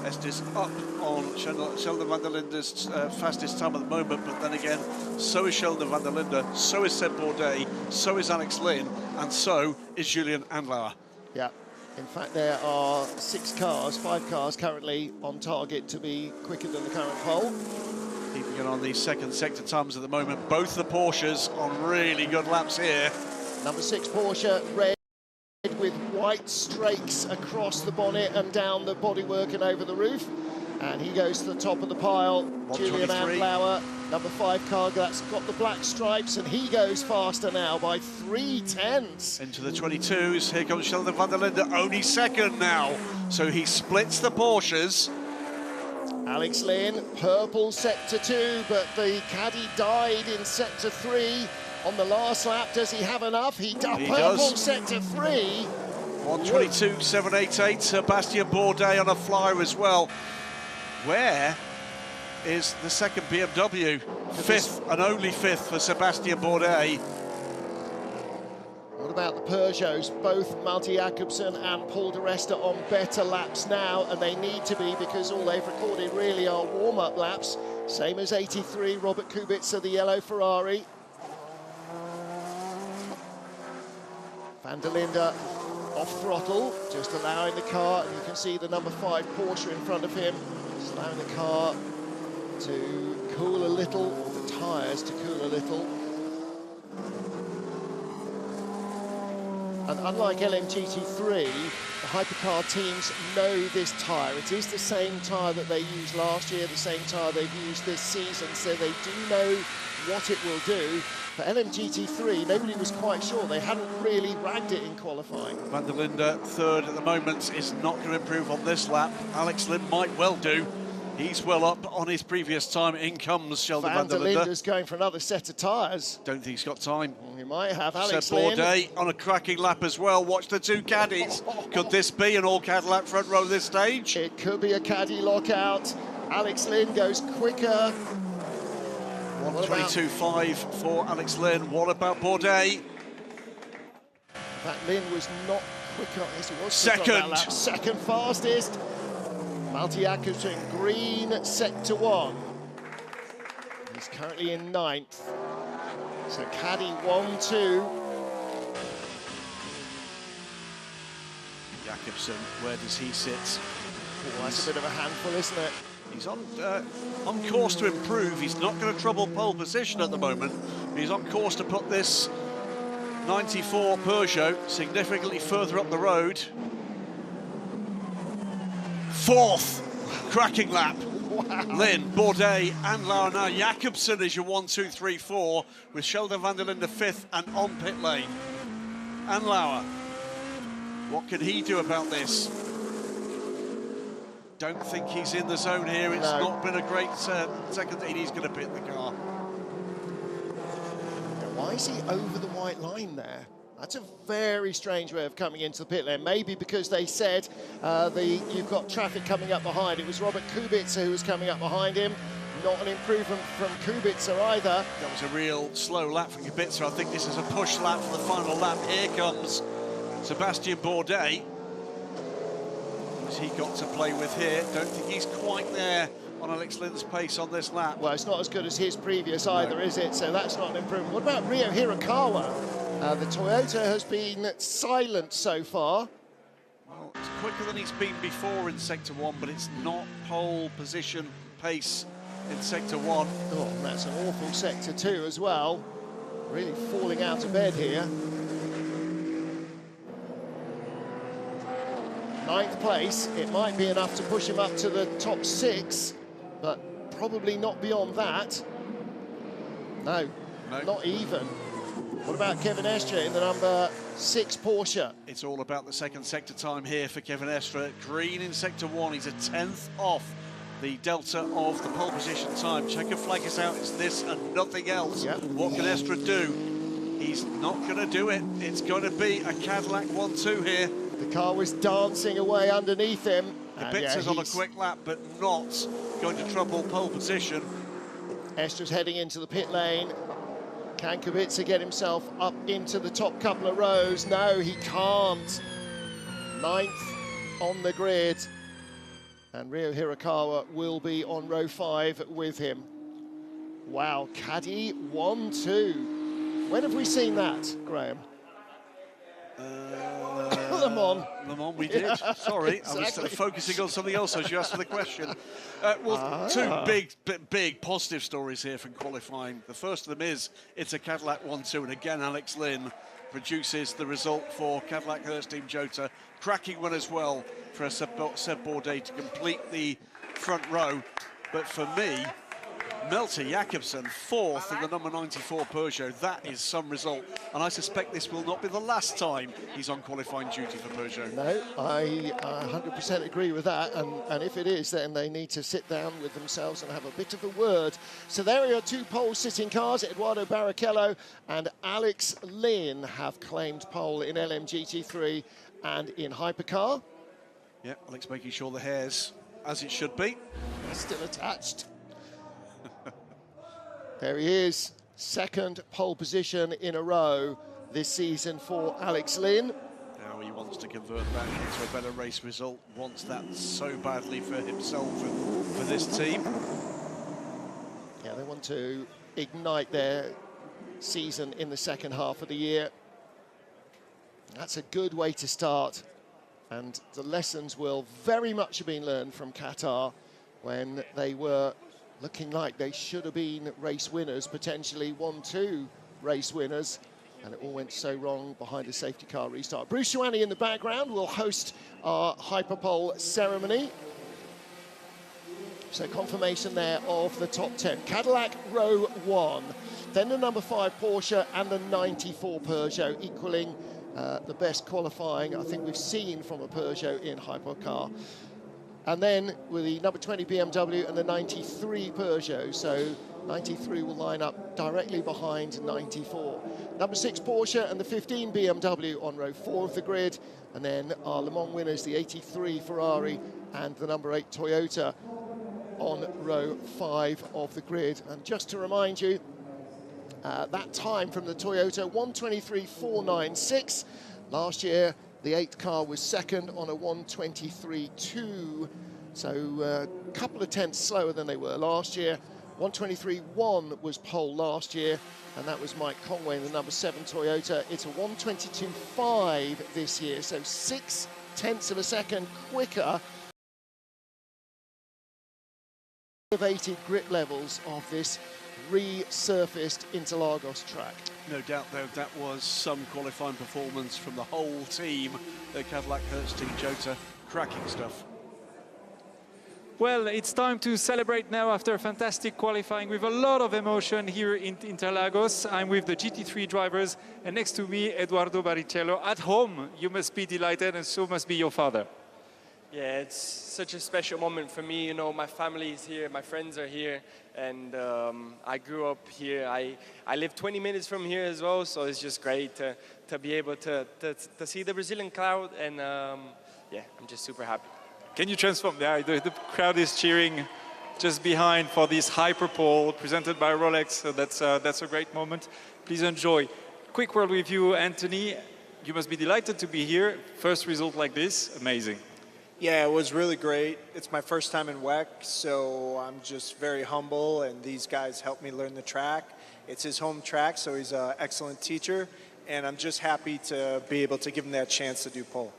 Est is up on Sheldon van der Linde's fastest time at the moment, but then again, so is Sheldon van der Linde, so is Seb Bourdais, so is Alex Lynn, and so is Julian Andlauer. Yeah, in fact there are 5 cars currently on target to be quicker than the current pole. Keeping it on these second sector times at the moment, both the Porsches on really good laps here. Number 6 Porsche, red with white streaks across the bonnet and down the bodywork and over the roof. And he goes to the top of the pile. Julian Andlauer, number 5 car, that's got the black stripes, and he goes faster now by 3/10. Into the 22s, here comes Sheldon van der Linde, only second now. So he splits the Porsches. Alex Lynn, purple sector 2, but the caddy died in sector 3 on the last lap. Does he have enough? He does. Sector 3. 1:22.788. Sebastian Bourdais on a flyer as well. Where is the second BMW? 5th and only 5th for Sebastian Bourdais. What about the Peugeots? Both Malte Jakobsen and Paul de Resta on better laps now, and they need to be because all they've recorded really are warm-up laps. Same as 83, Robert Kubica, the yellow Ferrari. Van der Linde off throttle, just allowing the car, and you can see the number 5 Porsche in front of him, just allowing the car to cool a little, the tyres to cool a little. And unlike LMGT3, the hypercar teams know this tyre. It is the same tyre that they used last year, the same tyre they've used this season, so they do know what it will do. For LMGT3, nobody was quite sure. They hadn't really ragged it in qualifying. Van der Linde, third at the moment, is not going to improve on this lap. Alex Lynn might well do. He's well up on his previous time. In comes Sheldon van der Linde. Linde's going for another set of tyres. Don't think he's got time. Well, he might have. Alex Seb Bourdais on a cracking lap as well. Watch the 2 caddies. Could this be an all-Cadillac front row this stage? It could be a caddy lockout. Alex Lynn goes quicker. 1:22.5 for Alex Lynn. What about Bourdais? That Lynn was not quicker as he was. Second. Second fastest. Malte Jakobsen, green sector 1. He's currently in 9th. So caddy 1-2. Jakobsen, where does he sit? Oh, that's a bit of a handful, isn't it? He's on course to improve. He's not going to trouble pole position at the moment. He's on course to put this 94 Peugeot significantly further up the road. 4th, cracking lap. Wow. Lynn, Bourdais, Andlauer now. Jakobsen is your 1, 2, 3, 4 with Sheldon van der Linde 5th and on pit lane. Andlauer, what can he do about this? Don't think he's in the zone here. It's not been a great second. He's going to pit the car. Why is he over the white line there? That's a very strange way of coming into the pit lane. Maybe because they said you've got traffic coming up behind. It was Robert Kubica who was coming up behind him. Not an improvement from Kubica either. That was a real slow lap from Kubica. I think this is a push lap for the final lap. Here comes Sebastian Bourdais. Who's he got to play with here? Don't think he's quite there on Alex Lynn's pace on this lap. Well, it's not as good as his previous either, is it? So that's not an improvement. What about Ryo Hirakawa? The Toyota has been silent so far. Well, it's quicker than he's been before in Sector 1, but it's not pole position pace in sector 1. Oh, and that's an awful sector 2 as well. Really falling out of bed here. 9th place, it might be enough to push him up to the top 6, but probably not beyond that. No, not even. What about Kevin Estre in the number 6 Porsche? It's all about the second sector time here for Kevin Estre. Green in sector 1, he's a 10th off the delta of the pole position time. Checker flag is out, it's this and nothing else. Yep. What can Estre do? He's not going to do it. It's going to be a Cadillac 1-2 here. The car was dancing away underneath him. Kubica's on a quick lap, but not going to trouble pole position. Estre's heading into the pit lane. Can Kubica get himself up into the top couple of rows? No, he can't. 9th on the grid. And Ryo Hirakawa will be on row 5 with him. Wow, Caddy 1-2. When have we seen that, Graham? Le Mans. Le Mans, we did. Yeah, Sorry, exactly. I was focusing on something else as you asked for the question. Well, two big positive stories here from qualifying. The first of them is it's a Cadillac 1-2, and again, Alex Lynn produces the result for Cadillac Hurst Team Jota. Cracking one as well for Seb Bourdais to complete the front row. But for me, Melter Jakobsen, 4th in the number 94 Peugeot. That is some result. And I suspect this will not be the last time he's on qualifying duty for Peugeot. No, I 100% agree with that. And if it is, then they need to sit down with themselves and have a bit of a word. So there are your 2 pole sitting cars. Eduardo Barrichello and Alex Lynn have claimed pole in LMGT3 and in Hypercar. Yeah, Alex making sure the hair's as it should be. Still attached. There he is, 2nd pole position in a row this season for Alex Lynn. Now he wants to convert that into a better race result, wants that so badly for himself and for this team. Yeah, they want to ignite their season in the second half of the year. That's a good way to start. And the lessons will very much have been learned from Qatar when they were looking like they should have been race winners, potentially 1-2 race winners, and it all went so wrong behind a safety car restart. Bruce Ioane in the background will host our Hyperpole ceremony. So confirmation there of the top 10. Cadillac row 1, then the number 5 Porsche and the 94 Peugeot, equaling the best qualifying I think we've seen from a Peugeot in Hypercar. And then with the number 20 BMW and the 93 Peugeot, so 93 will line up directly behind 94. Number 6 Porsche and the 15 BMW on row 4 of the grid, and then our Le Mans winners, the 83 Ferrari and the number 8 Toyota on row 5 of the grid. And just to remind you, that time from the Toyota, 1:23.496. Last year, the 8th car was 2nd on a 1:23.2, so a couple of tenths slower than they were last year. 1:23.1 was pole last year, and that was Mike Conway in the number 7 Toyota. It's a 1:22.5 this year, so 0.6 of a second quicker. Elevated grip levels of this resurfaced Interlagos track. No doubt, though, that was some qualifying performance from the whole team, the Cadillac Hurst Team Jota. Cracking stuff. Well, it's time to celebrate now after fantastic qualifying with a lot of emotion here in Interlagos. I'm with the GT3 drivers, and next to me, Eduardo Barrichello. At home, you must be delighted, and so must be your father. Yeah, it's such a special moment for me. You know, my family is here, my friends are here, and I grew up here. I live 20 minutes from here as well, so it's just great to be able to see the Brazilian crowd, and yeah, I'm just super happy. Can you transform? Yeah, the crowd is cheering just behind for this Hyperpole presented by Rolex, so that's a great moment. Please enjoy. Quick word with you, Anthony. You must be delighted to be here. First result like this, amazing. Yeah, it was really great. It's my first time in WEC, so I'm just very humble, and these guys helped me learn the track. It's his home track, so he's an excellent teacher, and I'm just happy to be able to give him that chance to do pole.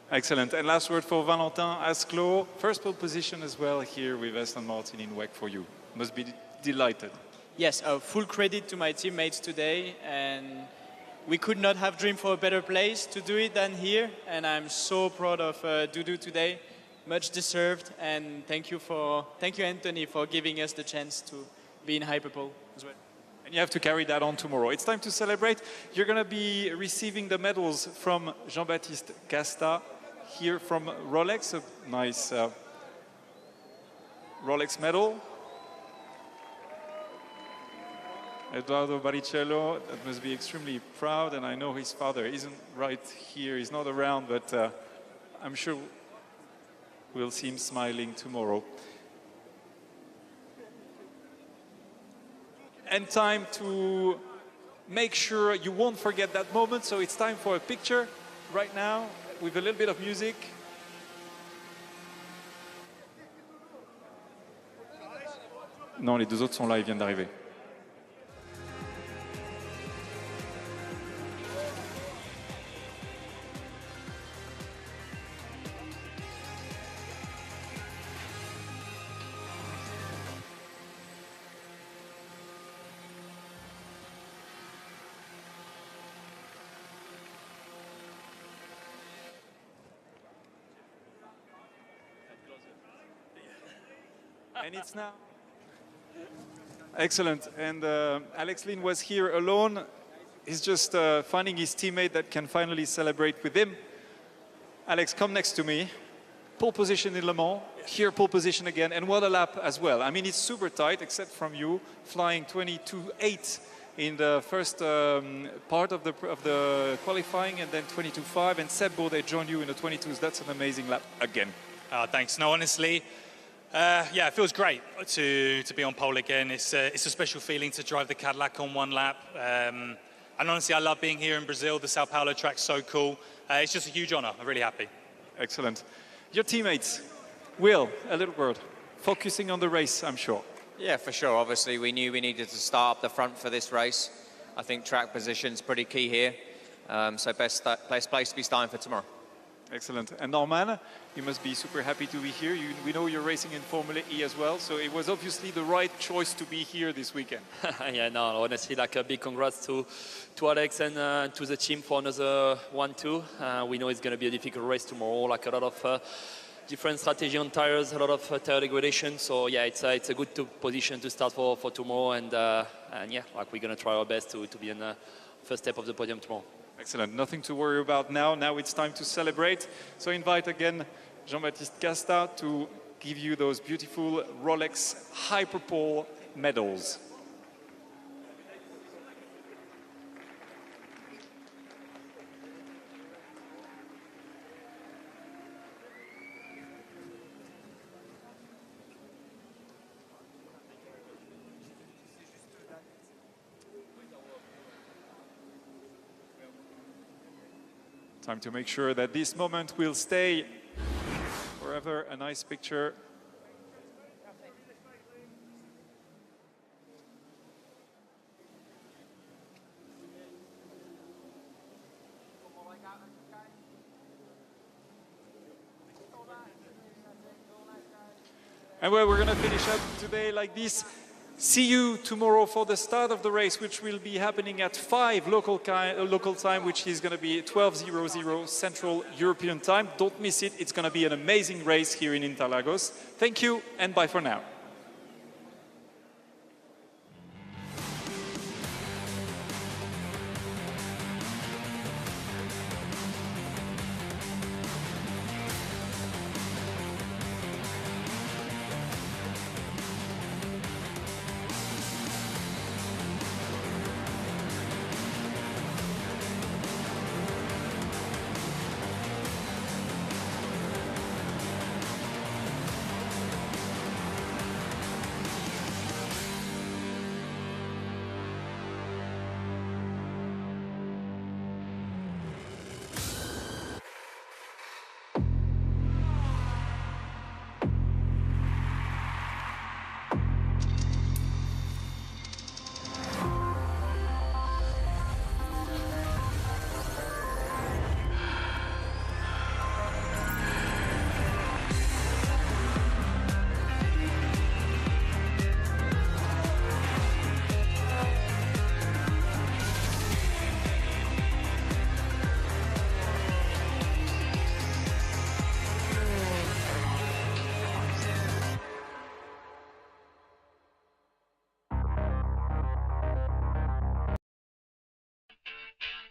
Excellent. And last word for Valentin Asclot. First pole position as well here with Aston Martin in WEC for you. must be delighted. Yes, full credit to my teammates today, and we could not have dreamed for a better place to do it than here, and I'm so proud of Dudu today, much deserved, and thank you Anthony for giving us the chance to be in Hyperpole as well. And you have to carry that on tomorrow. It's time to celebrate. You're going to be receiving the medals from Jean-Baptiste Casta here from Rolex, a nice Rolex medal. Eduardo Baricello, that must be extremely proud, and I know his father isn't right here, he's not around, but I'm sure we'll see him smiling tomorrow. And time to make sure you won't forget that moment, so it's time for a picture right now with a little bit of music. Non, les deux autres sont là, ils viennent d'arriver. And it's now. Excellent. And Alex Lynn was here alone. He's just finding his teammate that can finally celebrate with him. Alex, come next to me. Pole position in Le Mans. Here, pole position again. And what a lap as well. I mean, it's super tight, except from you, flying 22.8 in the first part of the qualifying, and then 22.5. And Sebo, they joined you in the 22s. That's an amazing lap again. Thanks. No, honestly, yeah, it feels great to be on pole again. It's a special feeling to drive the Cadillac on one lap. And honestly, I love being here in Brazil. The Sao Paulo track's so cool. It's just a huge honor. I'm really happy. Excellent. Your teammates, Will, a little word. Focusing on the race, I'm sure. Yeah, for sure. Obviously, we knew we needed to start up the front for this race. I think track position's pretty key here. So best place to be starting for tomorrow. Excellent. And Norman, you must be super happy to be here. We know you're racing in Formula E as well, so it was obviously the right choice to be here this weekend. Yeah, no, honestly, like a big congrats to Alex and to the team for another 1-2. We know it's going to be a difficult race tomorrow, like a lot of different strategy on tires, a lot of tire degradation. So yeah, it's a good position to start for tomorrow, and yeah, like we're going to try our best to be in the first step of the podium tomorrow. Excellent. Nothing to worry about now. Now it's time to celebrate. So invite again Jean-Baptiste Casta to give you those beautiful Rolex Hyperpole medals. Time to make sure that this moment will stay forever. A nice picture. And well, we're going to finish up today like this. See you tomorrow for the start of the race, which will be happening at 5 local time, which is going to be 12:00 Central European time. Don't miss it. It's going to be an amazing race here in Interlagos. Thank you, and bye for now.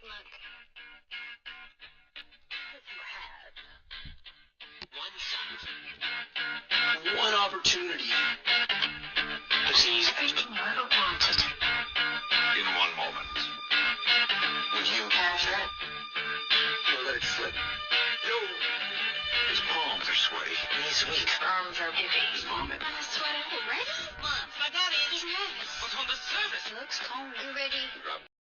luck. You had one shot, one opportunity to seize and never wanted. In one moment. Would you Capture it. or let it slip? No. His palms are sweaty. He's weak. Arms are heavy. His vomit. Gonna sweat already? Come on, I got it. He's nervous. What's on the service? He looks calm. You ready? Drop